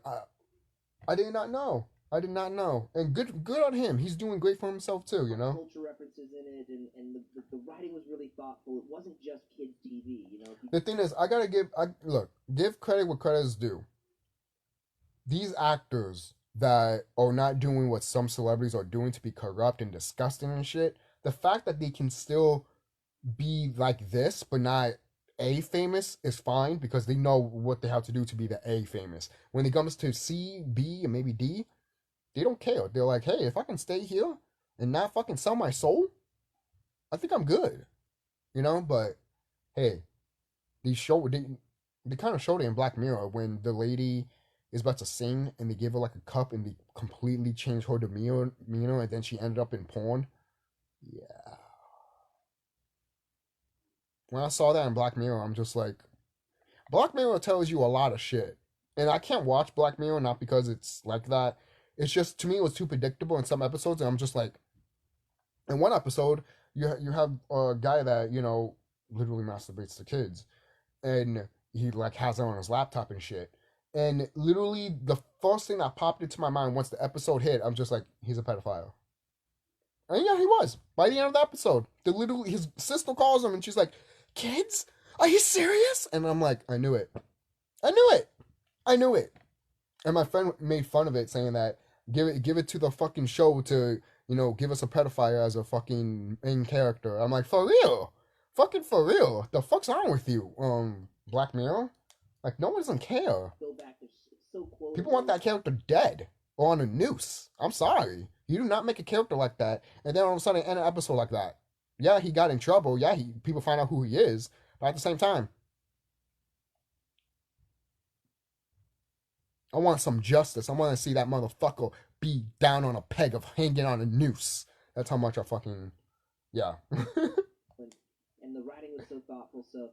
I did not know. I did not know. And good on him. He's doing great for himself too, you know? Culture references in it, and the writing was really thoughtful. It wasn't just kids' TV, you know? The thing is, I gotta give credit where credit is due. These actors that are not doing what some celebrities are doing to be corrupt and disgusting and shit, the fact that they can still be like this but not A famous is fine because they know what they have to do to be the A famous. When it comes to C, B, and maybe D, they don't care. They're like, hey, if I can stay here and not fucking sell my soul, I think I'm good. You know, but hey, they kind of showed it in Black Mirror when the lady is about to sing and they give her like a cup and they completely change her demeanor and then she ended up in porn. Yeah. When I saw that in Black Mirror, I'm just like, Black Mirror tells you a lot of shit. And I can't watch Black Mirror not because it's like that. It's just, to me, it was too predictable in some episodes. And I'm just like, in one episode, you have a guy that, you know, literally masturbates to kids. And he like has it on his laptop and shit. And literally the first thing that popped into my mind once the episode hit, I'm just like, he's a pedophile. And yeah, he was. By the end of the episode, his sister calls him and she's like, kids? Are you serious? And I'm like, I knew it. I knew it. I knew it. And my friend made fun of it, saying that give it to the fucking show to, you know, give us a pedophile as a fucking main character. I'm like, for real? Fucking for real. The fuck's wrong with you? Black Mirror? Like, no one doesn't care. People want that character dead or on a noose. I'm sorry. You do not make a character like that, and then all of a sudden end an episode like that. Yeah, he got in trouble. Yeah, people find out who he is, but at the same time, I want some justice. I want to see that motherfucker be down on a peg of hanging on a noose. That's how much I fucking, yeah. And the writing was so thoughtful, so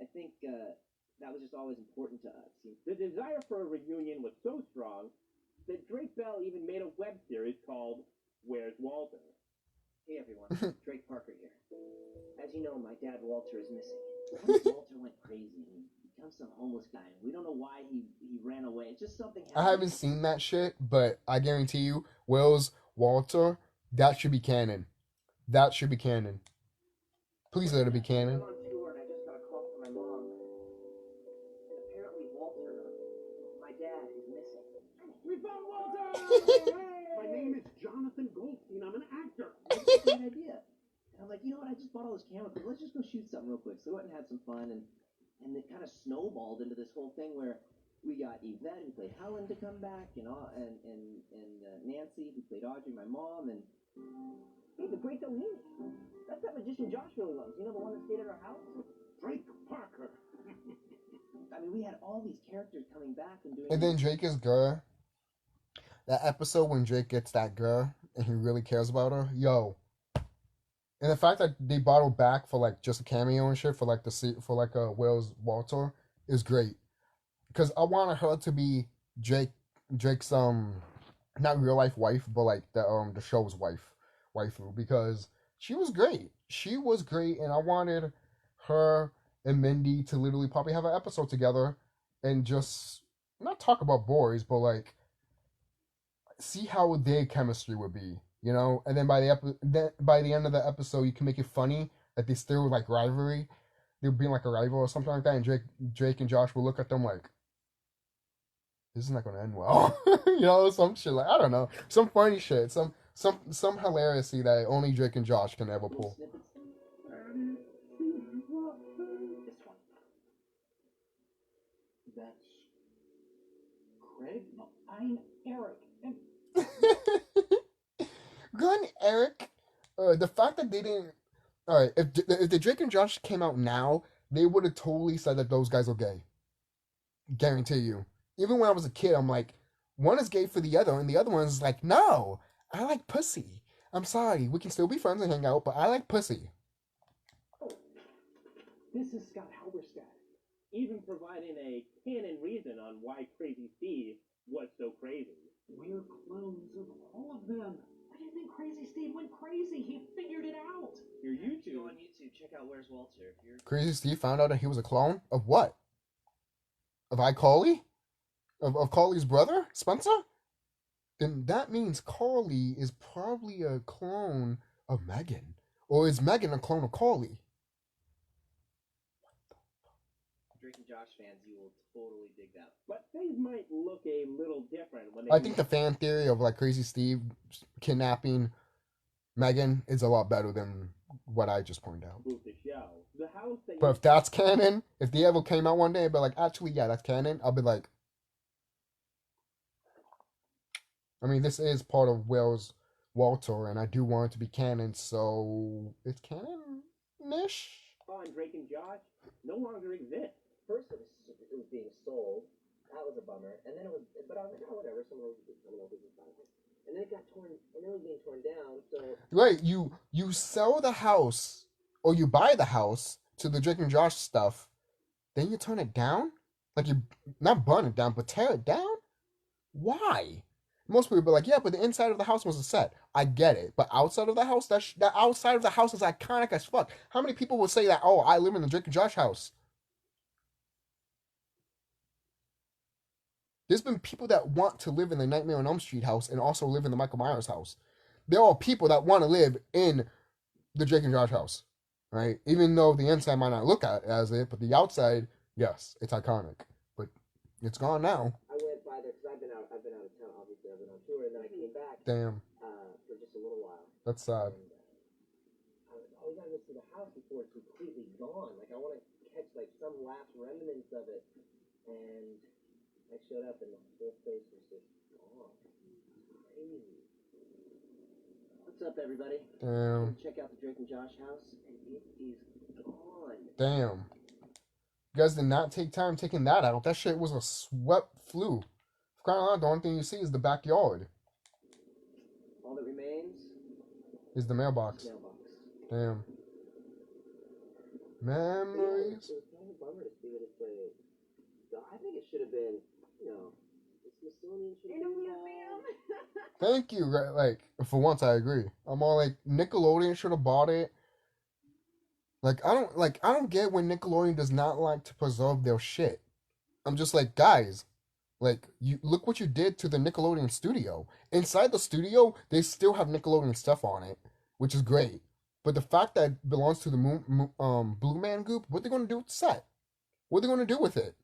I think that was just always important to us. The desire for a reunion was so strong that Drake Bell even made a web series called Where's Walter? Hey everyone, Drake Parker here. As you know, my dad Walter is missing. Walter went crazy and becomes some homeless guy. We don't know why he ran away. It's just something happened. I haven't seen that shit, but I guarantee you, Will's Walter, that should be canon. That should be canon. Please let it be canon. I'm on tour and I just got a call from my mom. And apparently Walter, my dad, is missing. We found Walter! My name is Jonathan Goldstein. I'm an actor. That's a great idea. And I'm like, you know what? I just bought all this camera equipment. Let's just go shoot something real quick. So we went and had some fun, and it kind of snowballed into this whole thing where we got Yvette, who played Helen, to come back, and Nancy, who played Audrey, my mom, and hey, the great Delaney. That's that magician Josh really loves. You know, the one that stayed at our house? Drake Parker. I mean, we had all these characters coming back and doing. And then Drake is girl. That episode when Drake gets that girl and he really cares about her, yo. And the fact that they brought her back for like just a cameo and shit for like Will's Walter is great, because I wanted her to be Drake's not real life wife, but like the show's waifu, because she was great. She was great, and I wanted her and Mindy to literally probably have an episode together and just not talk about boys, but like see how their chemistry would be, you know. And then by the end of the episode, you can make it funny that they still like rivalry. They'll be like a rival or something like that, and Drake and Josh will look at them like, this is not going to end well. You know, some shit like, I don't know, some funny shit, some hilarity that only Drake and Josh can ever pull. This one. That's Craig? No, I'm Eric. Gun Eric. The fact that they didn't. All right, if the Drake and Josh came out now, they would have totally said that those guys are gay. Guarantee you. Even when I was a kid, I'm like, one is gay for the other, and the other one is like, no, I like pussy. I'm sorry, we can still be friends and hang out, but I like pussy. This is Scott Halberstadt, even providing a canon reason on why Crazy Steve was so crazy. We're clones of all of them. crazy. He figured it out. Your YouTube. Go on YouTube. Check out Where's Walter. If you're... Crazy Steve found out that he was a clone of what? Of iCarly? Of Carly's brother, Spencer? Then that means Carly is probably a clone of Megan. Or is Megan a clone of Carly? Drake and Josh fans, you will totally dig that. But things might look a little different when they... I think the fan theory of like Crazy Steve kidnapping Megan is a lot better than what I just pointed out. The show. The house that But if that's canon, if they ever came out one day and be like, actually, yeah, that's canon, I'll be like, I mean, this is part of Where's Walter, and I do want it to be canon, so it's canon-ish? on Drake and Josh no longer exist. First, it was being sold. That was a bummer. And then it was, but I was like, oh, whatever. Someone else is buying it. And then it got torn, and then it was being torn down. So Right, you sell the house, or you buy the house to the Drake and Josh stuff, then you turn it down? Like, you not burn it down, but tear it down? Why? Most people be like, yeah, but the inside of the house was a set. I get it, but outside of the house, that outside of the house is iconic as fuck. How many people would say that? Oh, I live in the Drake and Josh house. There's been people that want to live in the Nightmare on Elm Street house and also live in the Michael Myers house. There are people that want to live in the Drake and Josh house, right? Even though the inside might not look at as it, but the outside, yes, it's iconic. But it's gone now. I went by there because I've been out of town. Obviously, I've been on tour, and then I came back. Damn. For just a little while. That's sad. And, I was always gotta go see the house before it's completely gone. Like I want to catch like some last remnants of it, and I showed up and the whole place was just gone. Crazy. What's up, everybody? Damn. Check out the Drake and Josh house, and it is gone. Damn. You guys did not take time taking that out. That shit was a swept flu. For crying out loud, the only thing you see is the backyard. All that remains Is the mailbox. Damn. Memories. It was kind of a bummer to see that it's like, I think it should have been, the Smithsonian should have In a been museum. Thank you. Like, for once, I agree. I'm all like, Nickelodeon should have bought it. I don't get when Nickelodeon does not like to preserve their shit. I'm just like, guys, like, you look what you did to the Nickelodeon studio. Inside the studio, they still have Nickelodeon stuff on it, which is great. But the fact that it belongs to the Blue Man Group, what are they going to do with the set? What are they going to do with it?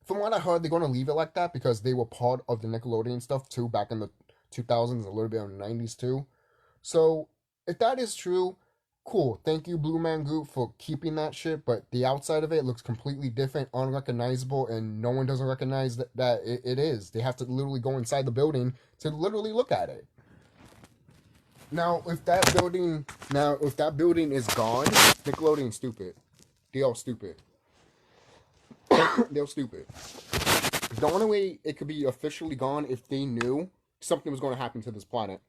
From what I heard, they're going to leave it like that because they were part of the Nickelodeon stuff too back in the 2000s, a little bit in the 90s too. So, if that is true, cool. Thank you, Blue Man Group, for keeping that shit, but the outside of it looks completely different, unrecognizable, and no one doesn't recognize that it is. They have to literally go inside the building to literally look at it. Now, if that building is gone, Nickelodeon's stupid. They all stupid. They're stupid. The only way it could be officially gone if they knew something was going to happen to this planet.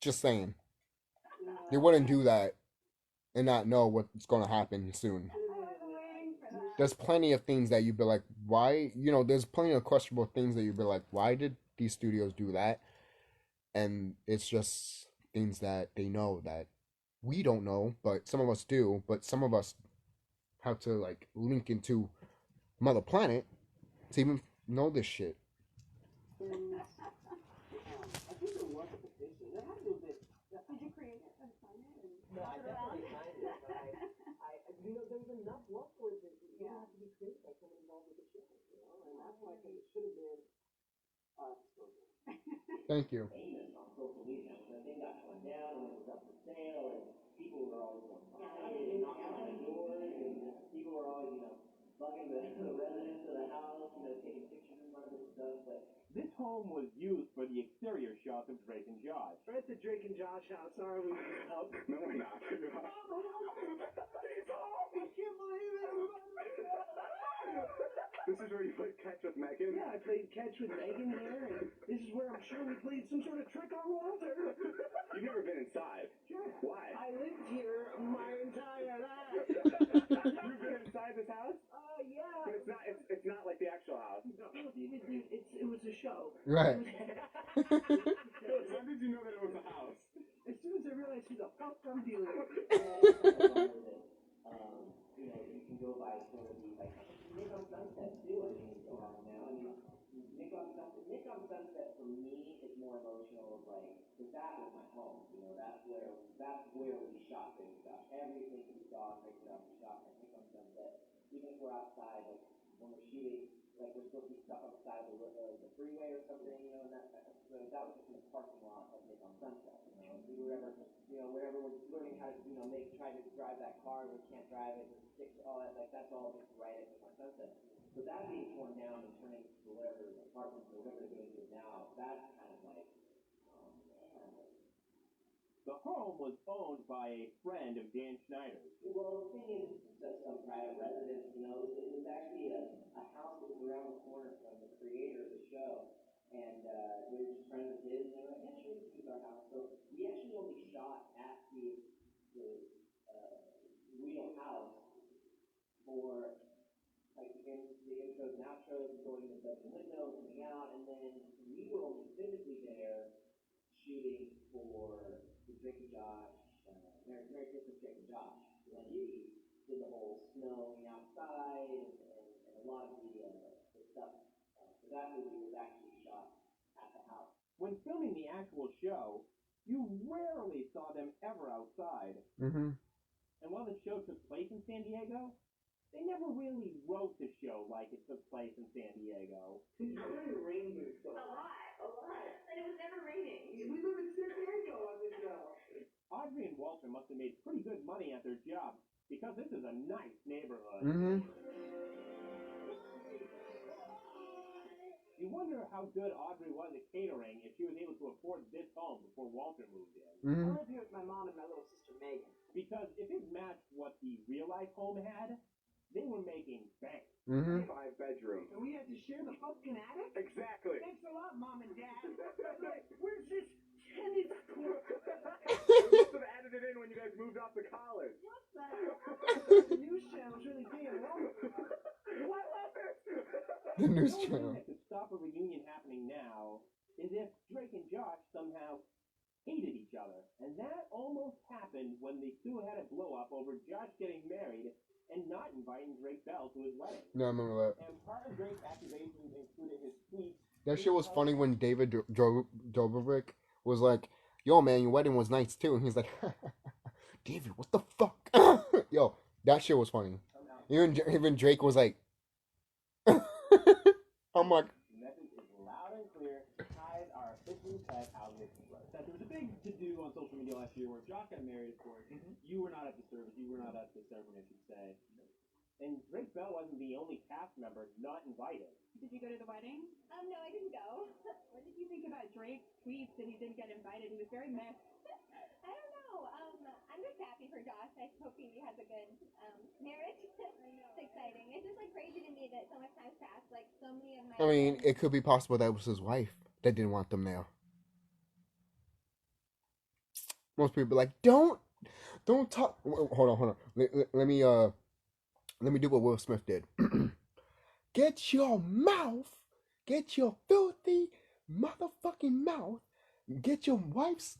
Just saying. They wouldn't do that and not know what's going to happen soon. There's plenty of things that you'd be like, why? There's plenty of questionable things that you'd be like, why did these studios do that? And it's just things that they know that we don't know, but some of us do. But some of us have to, link into Mother Planet to even know this shit. Did you create it and sign it? No, I definitely signed it, but there was enough love for it that it didn't have to be created by someone involved with the show, and that's why I think it should have been us. Thank you. On social media, the thing got torn down, and it was up for sale, and people were always excited and knocking on the doors, and people were always, bugging the residents of the house, taking pictures and all this stuff, but This home was used for the exterior shot of Drake and Josh. We're at the Drake and Josh house, are we? No, we're not. I can't believe it. This is where you played catch with Megan? Yeah, I played catch with Megan here, and this is where I'm sure we played some sort of trick on Walter. You've never been inside. Sure. Why? I lived here my entire life. You've been inside this house? Yeah. But it's not like the actual house. No, it was a show. Right. How did you know that it was a house? Nick on Sunset for me is more emotional. Like, because that was my home. You know, that's where we shot things. Everything we saw, we shot at Nick on Sunset. Even if we're outside, like when we're shooting, like we're supposed to be stuck on the side of the freeway or something, you know, and that was just in the parking lot of Nick on Sunset. You know, if we were ever, you know, wherever we're learning how to, you know, try to drive that car, we can't drive it, all that, like that's all just right at Nick on Sunset. So that being torn down and turning to whatever apartments or whatever they're doing to it now, that's kind of like. The home was owned by a friend of Dan Schneider's. Well, the thing is, just some private residence, you know, it was actually a house that was around the corner from the creator of the show, and they were just friends of his, and they were like, yeah, sure, we can use our house. So we actually only shot at the real house for like the intros and outros, going to the window, coming out, and then we were only physically there shooting for the Drake and Josh, Merry Christmas, Drake and Josh. When we did the whole snowing outside and a lot of the stuff. So that movie was actually shot at the house. When filming the actual show, you rarely saw them ever outside. Mm-hmm. And while the show took place in San Diego, they never really wrote the show like it took place in San Diego. It's very rainy. A lot. And it was never raining. We live in San Diego on this show. Audrey and Walter must have made pretty good money at their job, because this is a nice neighborhood. Mm-hmm. You wonder how good Audrey was at catering if she was able to afford this home before Walter moved in. Mm-hmm. I live here with my mom and my little sister Megan. Because if it matched what the real-life home had, they were making bank. Mm-hmm. 5-bedroom. And we had to share the Funkin attic? Exactly. Thanks a lot, Mom and Dad. Where's this tennis court? You must have added it in when you guys moved off to college. What's that? The news channel's really being wrong. What was it? The news The only thing channel. that could stop a reunion happening now is if Drake and Josh somehow hated each other. And that almost happened when they two had a blow-up over Josh getting married and not inviting Drake Bell to his wedding. No, I remember that. And part of Drake's accusations included his tweets. That shit was funny when David Dobrik was like, yo, man, your wedding was nice, too. And he's like, David, what the fuck? Yo, that shit was funny. Even Drake was like, I'm like, The message is loud and clear. Ties are officially cut out of this blood. There was a big to-do on social media last year where Josh got married, of course. You were not at the service. You were not at the ceremony, I should say. And Drake Bell wasn't the only cast member not invited. Did you go to the wedding? No, I didn't go. What did you think about Drake's tweets that he didn't get invited? He was very mixed. I don't know. I'm just happy for Josh. I hope he has a good marriage. It's exciting. It's just like crazy to me that so much time's passed. Like so many of my. I mean, it could be possible that was his wife that didn't want them there. Most people be like, don't talk. Hold on. Let me do what Will Smith did. Get your filthy motherfucking mouth. Get your wife's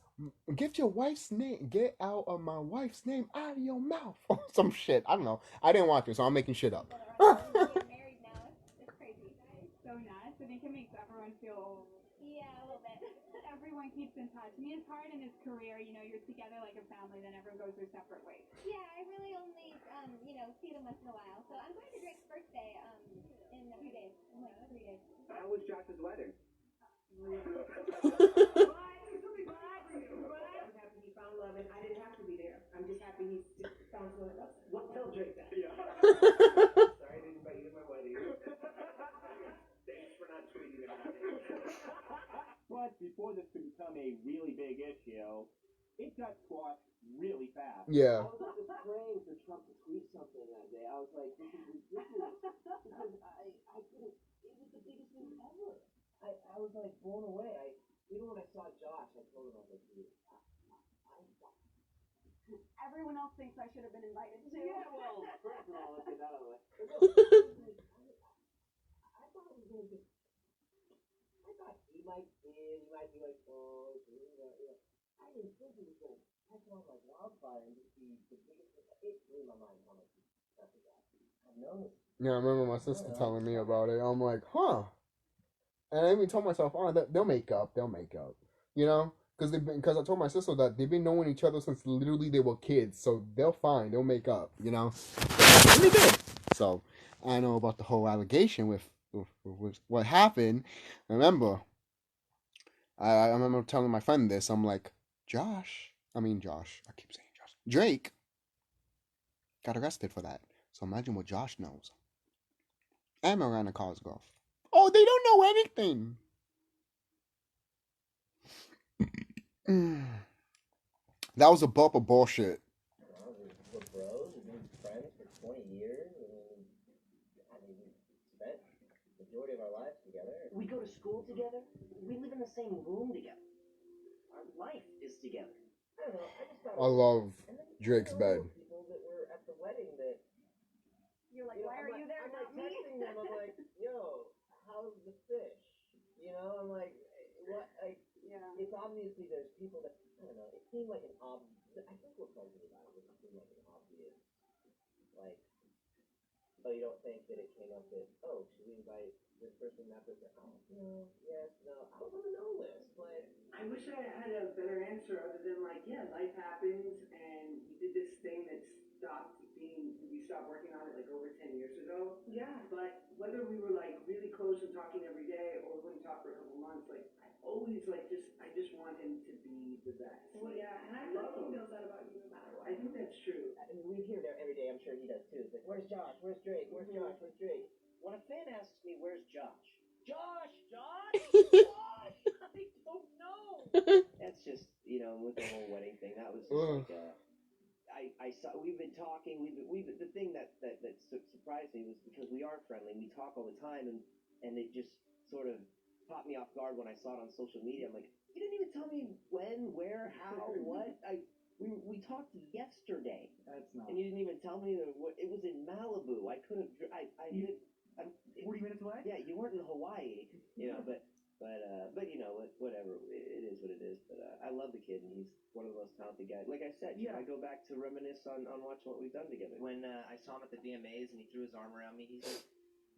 name. Get out of my wife's name out of your mouth. Or some shit. I don't know. I didn't watch it, so I'm making shit up. Getting married now. It's crazy. So nice. I think it makes everyone feel. Yeah, a little bit. Everyone keeps in touch. I mean, it's hard in his career. You know, you're together like a family, then everyone goes their separate ways. Yeah, I really only see them once in a while. So I'm going to Drake's birthday in a few days. In like 3 days. How was Josh's wedding? I'm happy he found love, and I didn't have to be there. I'm just happy he found someone that loves him. What? Tell Drake that. Yeah. Sorry, I didn't invite you to my wedding. Thanks for not tweeting about it. But before this could become a really big issue, it got squashed really fast. Yeah. I was just praying for Trump to tweet something that day. I was like, this is ridiculous. Because I couldn't, it was the biggest thing ever. I was like blown away. Even when I saw Josh, I told him, I was like, dude, Everyone else thinks I should have been invited too. yeah, well, first of all, let's get that out of the way. I thought it was going to be, I thought he might be like, oh, I didn't think he was going to catch on like wildfire and just be the biggest thing. It blew my mind how much he stuff is that. I've known it. Yeah, I remember my sister telling me about it. I'm like, huh. And I even told myself, oh, they'll make up. They'll make up. You know? Because I told my sister that they've been knowing each other since literally they were kids. So they'll fine. They'll make up. You know? And they did. So I know about the whole allegation with what happened. Remember, I remember telling my friend this. I'm like, Josh. I keep saying Josh. Drake got arrested for that. So imagine what Josh knows. And Miranda Cosgrove. Oh, they don't know anything. That was a bump of bullshit. We're bros. We've been friends for 20 years. I mean, we spent the majority of our lives together. We go to school together. We live in the same room together. Our life is together. I don't know. I just thought. I love Drake's bed. People that were at the wedding that. You're like, why are you there? I'm Not like texting them. I'm like, yo, how's the fish? You know, I'm like, what? Like, Yeah. it's obviously there's people that I don't know. It seemed like an obvious. I think what bugged me about it was it seemed like an obvious, like, oh, you don't think that it came up that, oh, should we invite this person, that person? Oh, no, yes, no. I was on the no list, but I wish I had a better answer other than like, yeah, life happens, and you did this thing that we stopped working on it like over 10 years ago. Yeah. But whether we were like really close and talking every day, or we wouldn't talk for a couple months, like I always like I just want him to be the best. Well, Like, yeah, and I love he feels that about you no matter what. I think that's true. I mean, we hear there every day. I'm sure he does too. It's like, where's Josh? Where's Drake? Where's Josh? Where's Drake? When a fan asks me, where's Josh? Josh! Josh! Josh! I don't know. That's just, with the whole wedding thing, that was just like, I saw, we've been talking, the thing that surprised me was because we are friendly, we talk all the time, and it just sort of caught me off guard when I saw it on social media. I'm like, you didn't even tell me when, where, how, what. We talked yesterday. That's not. And you didn't even tell me that it was in Malibu. I could have. I did. 40 minutes away? Yeah, you weren't in Hawaii, but whatever. It is what it is. But I love the kid, and he's one of the most talented guys. Like I said, I go back to reminisce on watching what we've done together. When I saw him at the VMAs and he threw his arm around me, he's like,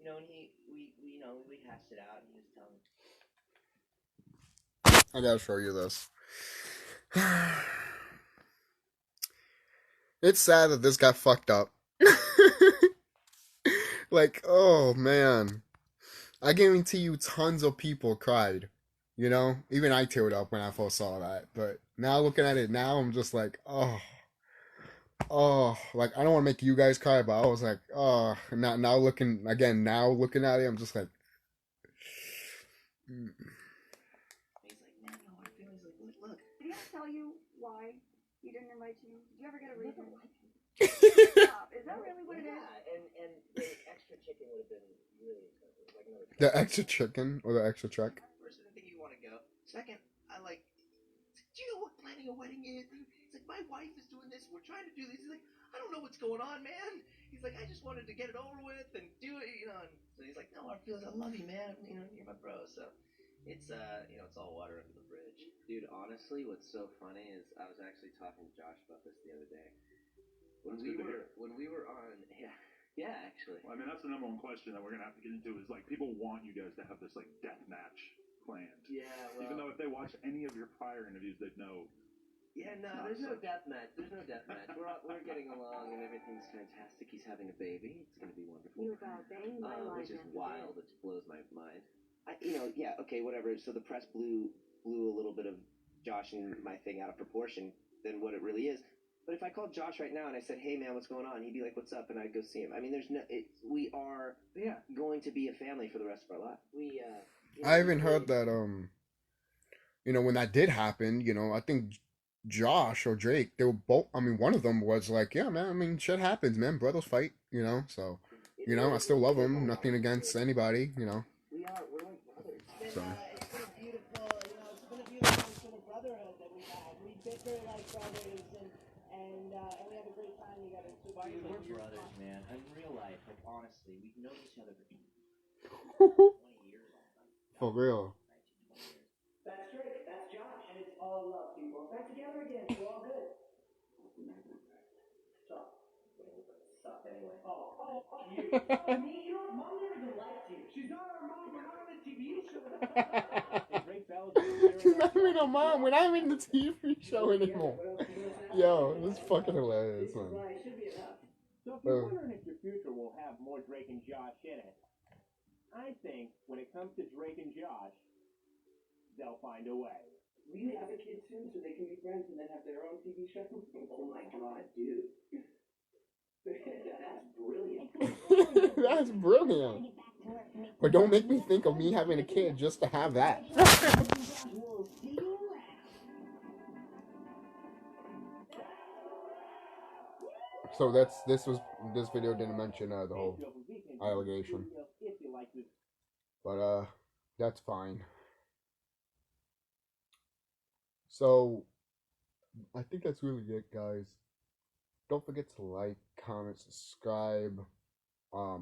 and we hashed it out, and he was telling me. I gotta show you this. It's sad that this got fucked up. Like, oh man. I guarantee you tons of people cried. Even I teared up when I first saw that. But now looking at it now, I'm just like, oh, like I don't want to make you guys cry, but I was like, oh, now looking at it, I'm just like, He's like, man, no, I feel. He's like, look. Did he ever tell you why he didn't invite you? Did you ever get a reason? Stop. Is that really what it is? Yeah, and the extra chicken would have been really expensive. Like another the extra chicken or the extra check. First, I think you want to go. Second, do you know what planning a wedding is? It's like, my wife is doing this, we're trying to do this. He's like, I don't know what's going on, man. He's like, I just wanted to get it over with and do it, And so he's like, no, I love you, man. You're my bro. So it's, it's all water under the bridge. Dude, honestly, what's so funny is I was actually talking to Josh about this the other day. When we were on, yeah, actually. Well, I mean, that's the number one question that we're gonna have to get into is like people want you guys to have this like death match planned. Yeah, well, even though if they watch any of your prior interviews, they'd know. Yeah, no, there's no death match. We're getting along and everything's fantastic. He's having a baby. It's gonna be wonderful. You about bang my life. Which is wild. It just blows my mind. Okay, whatever. So the press blew a little bit of Josh and my thing out of proportion than what it really is. But if I called Josh right now and I said, "Hey man, what's going on?" He'd be like, "What's up?" and I'd go see him. I mean, we are going to be a family for the rest of our life. I even heard that when that did happen, I think Josh or Drake, they were both. I mean, one of them was like, "Yeah, man. I mean, shit happens, man. Brothers fight, So, I still love him. Nothing against anybody, We're like brothers. So. It's been a beautiful, sort of brotherhood that we've had. We've been very like brothers, and we have a great time together. We're brothers, man. In real life, like honestly, we've known each other for 20 years. For real. That's Drake. That's Josh. And it's all love, people. Back together again. We're all good. Sucked anyway. Oh, you. Me, Mom never even liked you. She's not our mom. We're not on a TV show. She's not even a mom. We're not even in the TV show anymore. Yo, this is fucking hilarious, man. So if you're wondering if your future will have more Drake and Josh in it, I think when it comes to Drake and Josh, they'll find a way. We need to have a kid soon so they can be friends and then have their own TV show. Oh my god, dude. That's brilliant. That's brilliant. But don't make me think of me having a kid just to have that. So this video didn't mention the whole allegation. But that's fine. So I think that's really it, guys. Don't forget to like, comment, subscribe. I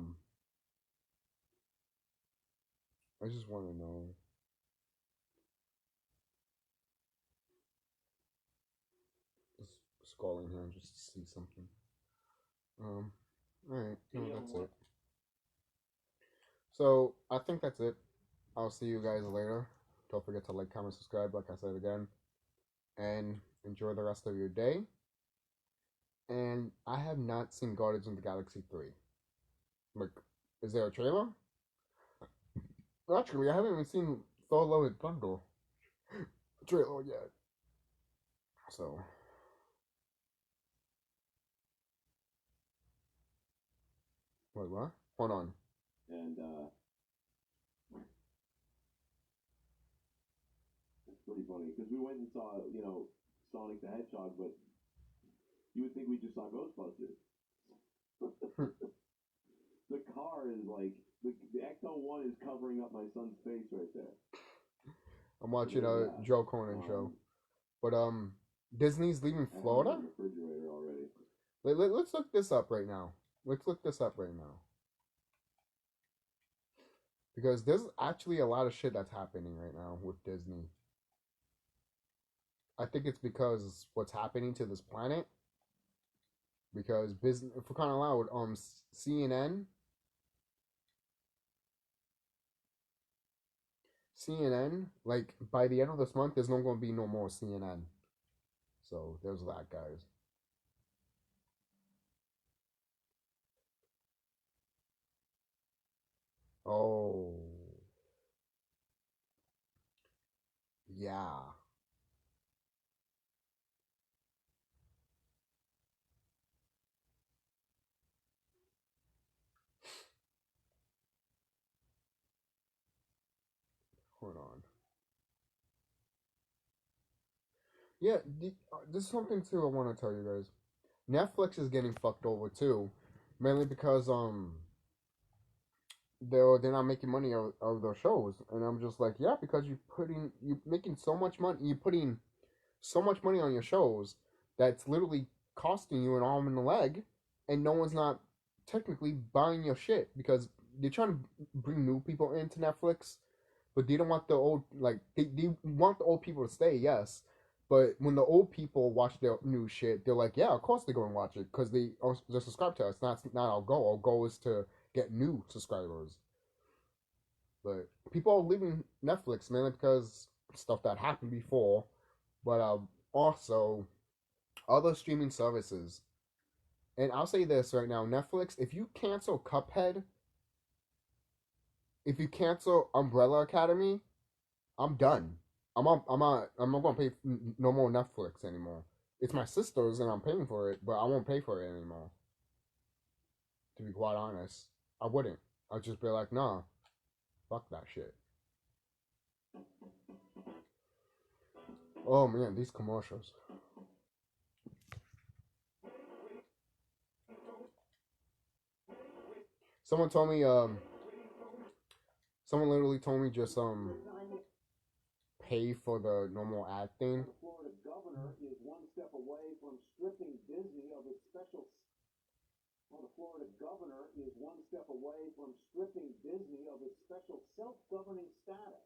just want to know. Just scrolling here just to see something. Alright, no, that's it. So I think that's it. I'll see you guys later. Don't forget to like, comment, subscribe, like I said again. And enjoy the rest of your day. And I have not seen Guardians of the Galaxy 3. Like, is there a trailer? Actually, I haven't even seen Thor Love and Thunder trailer yet. So. Wait, what? Hold on. And, it's pretty funny, because we went and saw, you know, Sonic the Hedgehog, but you would think we just saw Ghostbusters. The car is like, the Ecto-1 is covering up my son's face right there. I'm watching a Joe Conan show. But, Disney's leaving Florida? Refrigerator already. Let's look this up right now. Because there's actually a lot of shit that's happening right now with Disney. I think it's because what's happening to this planet. Because business, for crying out loud, CNN, like by the end of this month, there's not going to be no more CNN. So there's that, guys. Oh, yeah. Hold on. Yeah, this is something too I want to tell you guys. Netflix is getting fucked over too, mainly because they're not making money out of their shows, and I'm just like, yeah, because you're making so much money, you're putting so much money on your shows that's literally costing you an arm and a leg, and no one's not technically buying your shit because they're trying to bring new people into Netflix, but they don't want the old, like, they want the old people to stay, yes, but when the old people watch their new shit, they're like, yeah, of course they're going to watch it because they're subscribed to us. That's not our goal. Our goal is to get new subscribers. But people are leaving Netflix mainly because stuff that happened before, but also other streaming services. And I'll say this right now, Netflix, if you cancel Cuphead, if you cancel Umbrella Academy, I'm done. I'm not gonna pay no more Netflix anymore. It's my sister's and I'm paying for it, but I won't pay for it anymore. To be quite honest, I wouldn't. I'd just be like, nah, fuck that shit. Oh man, these commercials. Someone told me, someone literally told me just pay for the normal ad thing. The Florida governor is one step away from stripping Disney of its special. Well, the Florida governor is one step away from stripping Disney of its special self-governing status.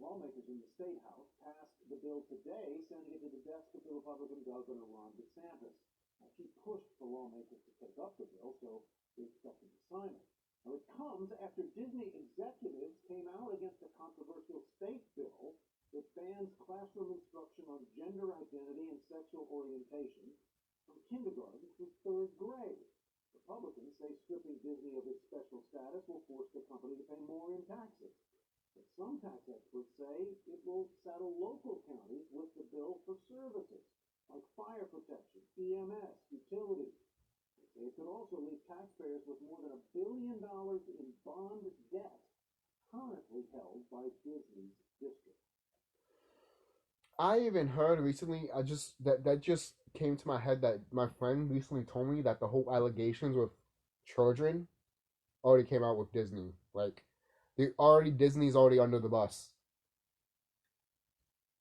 Lawmakers in the State House passed the bill today, sending it to the desk of the Republican Governor Ron DeSantis. He pushed for lawmakers to take up the bill, so they expect him to sign it. Now, it comes after Disney executives came out against a controversial sexual orientation from kindergarten through third grade. Republicans say stripping Disney of its special status will force the company to pay more in taxes. But some tax experts say it will saddle local counties with the bill for services like fire protection, EMS, utilities. They say it could also leave taxpayers with more than $1 billion in bond debt currently held by Disney's district. I even heard recently, that just came to my head that my friend recently told me that the whole allegations with children already came out with Disney. Like, Disney's already under the bus.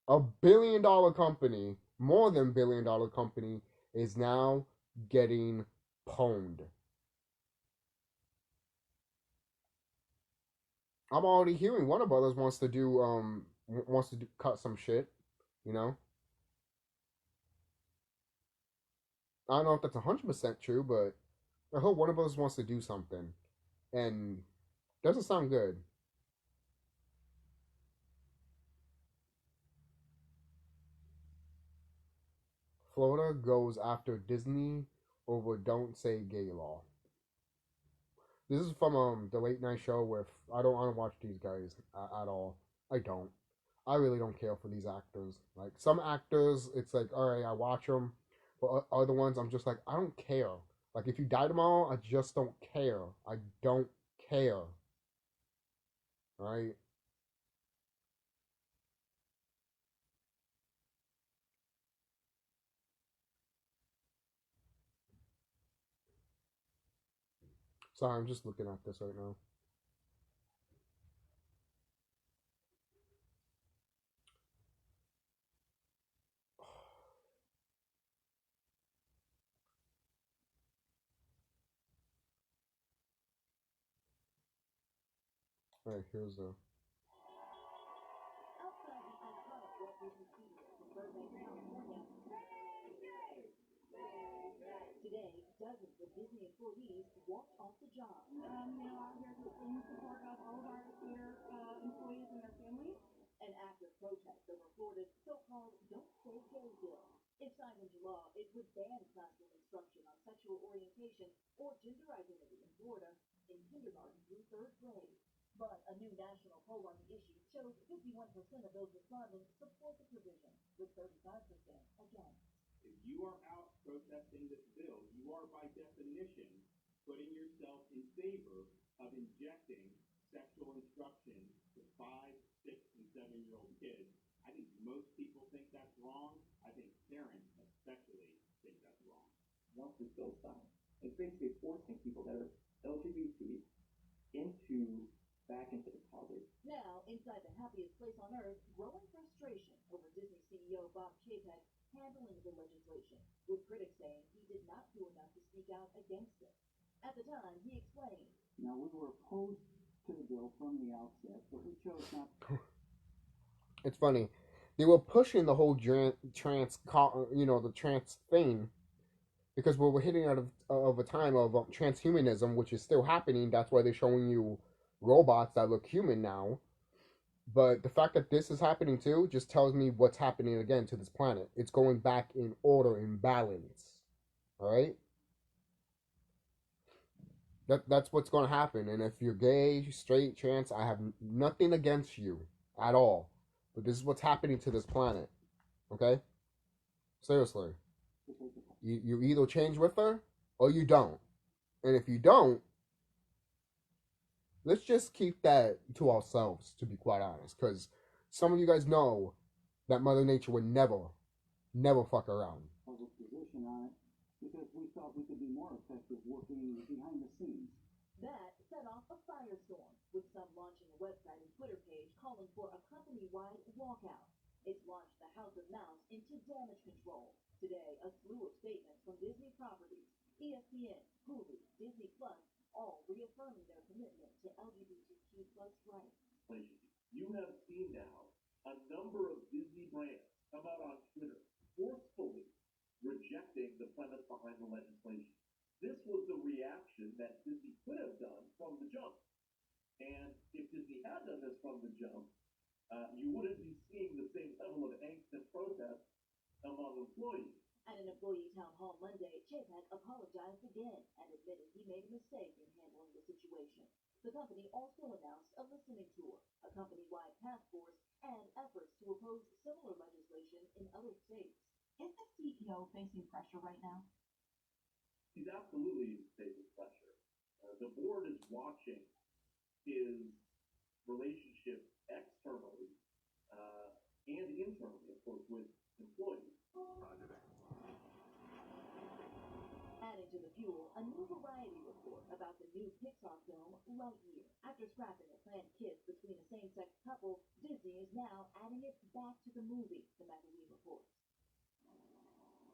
$1 billion company, more than $1 billion company, is now getting pwned. I'm already hearing Warner Brothers wants to cut some shit, you know. I don't know if that's 100% true, but I hope Warner Brothers wants to do something, and doesn't sound good. Florida goes after Disney over Don't Say Gay law. This is from the late night show with I don't watch these guys at all. I don't. I really don't care for these actors. Like some actors, it's like all right, I watch them, but other ones, I'm just like I don't care. Like if you die tomorrow, I just don't care. I don't care. Right? Sorry, I'm just looking at this right now. All right, here's the. Outside the iconic Walt Disney Studios in Burbank, California. Today, dozens of Disney employees walked off the job. Out here in support of all of our queer employees and their families. An act of protest over Florida's so-called Don't Say Gay bill. If signed into law, it would ban classroom instruction on sexual orientation or gender identity in Florida in kindergarten through third grade. But a new national poll on the issue shows 51% of those responding support the provision, with 35% against. If you are out protesting this bill, you are by definition putting yourself in favor of injecting sexual instruction to 5, 6, and 7-year-old kids. I think most people think that's wrong. I think parents especially think that's wrong. Once this bill signed, it's basically forcing people that are LGBT back into the closet. Now, inside the happiest place on earth, growing frustration over Disney CEO Bob Chapek handling the legislation, with critics saying he did not do enough to speak out against it. At the time, he explained, Now, we were opposed to the bill from the outset, but we chose not to. It's funny. They were pushing the whole the trans thing because we were hitting out of a time of transhumanism, which is still happening. That's why they're showing you robots that look human now. But the fact that this is happening too just tells me what's happening again to this planet. It's going back in order, in balance. All right? That's what's going to happen. And if you're gay, straight, trans, I have nothing against you at all. But this is what's happening to this planet. Okay? Seriously. You either change with her or you don't. And if you don't, let's just keep that to ourselves, to be quite honest. Because some of you guys know that Mother Nature would never fuck around. Public position on it because we thought we could be more effective working behind the scenes. that set off a firestorm, with some launching a website and Twitter page calling for a company-wide walkout. It's launched the House of Mouse into damage control. Today, a slew of statements from Disney properties, ESPN, Hulu, Disney Plus, all reaffirming their commitment to LGBTQ plus rights. You have seen now a number of Disney brands come out on Twitter forcefully rejecting the premise behind the legislation. This was the reaction that Disney could have done from the jump. And if Disney had done this from the jump, you wouldn't be seeing the same level of angst and protest among employees. At an employee town hall Monday, Chapek apologized again and admitted he made a mistake in handling the situation. The company also announced a listening tour, a company-wide task force, and efforts to oppose similar legislation in other states. Is the CEO facing pressure right now? He's absolutely facing pressure. The board is watching his relationship externally and internally, of course, with employees. Adding to the fuel, a new Variety report about the new Pixar film Lightyear. After scrapping a planned kiss between a same-sex couple, Disney is now adding it back to the movie, the magazine reports.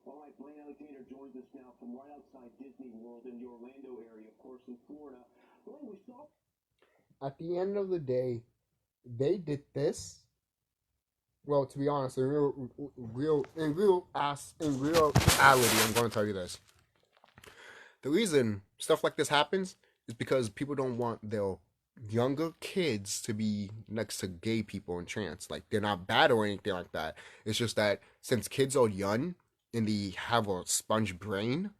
All right, Blaine Alexander joins us now from right outside Disney World in the Orlando area, of course, in Florida. Blaine, we saw... At the end of the day, they did this. Well, to be honest, in reality, I'm going to tell you this. The reason stuff like this happens is because people don't want their younger kids to be next to gay people and trans. Like, they're not bad or anything like that. It's just that since kids are young and they have a sponge brain,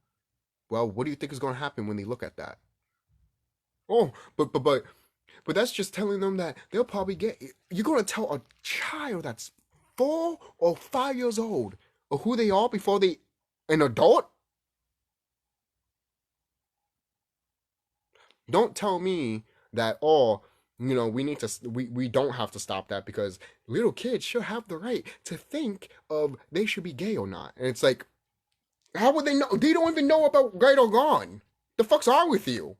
well, what do you think is going to happen when they look at that? Oh, but that's just telling them that they'll probably get... You're going to tell a child that's 4 or 5 years old or who they are before they... An adult? Don't tell me that, we don't have to stop that because little kids should have the right to think of they should be gay or not. And it's like, how would they know? They don't even know about gay or gone. The fuck's wrong with you?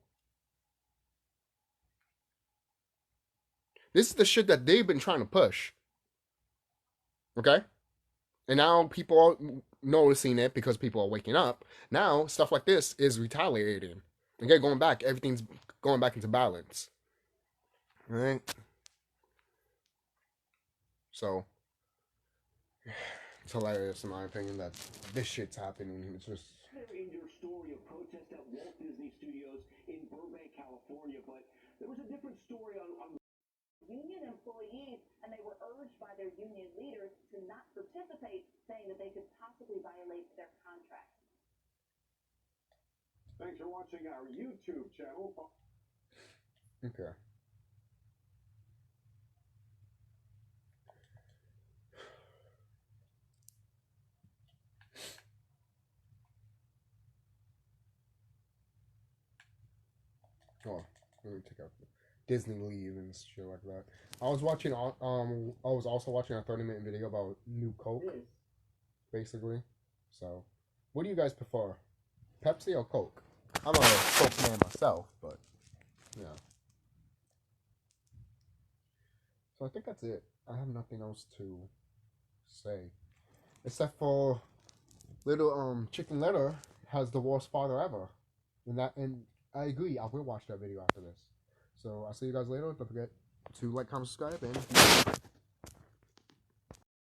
This is the shit that they've been trying to push. Okay? And now people are noticing it because people are waking up. Now, stuff like this is retaliating. Okay, everything's going back into balance. Alright? So, it's hilarious in my opinion that this shit's happening. It's just... In your story of protest at Walt Disney Studios in Burbank, California, but there was a different story on Union employees, and they were urged by their union leaders to not participate, saying that they could possibly violate their contract. Thanks for watching our YouTube channel. Okay. Oh, let me take out Disney leave and shit like that. I was also watching a 30-minute video about new Coke, basically. So, what do you guys prefer? Pepsi or Coke? I'm a Coke man myself, but yeah. So I think that's it. I have nothing else to say. Except for little Chicken Little has the worst father ever. And I agree, I will watch that video after this. So I'll see you guys later. Don't forget to like, comment, subscribe, and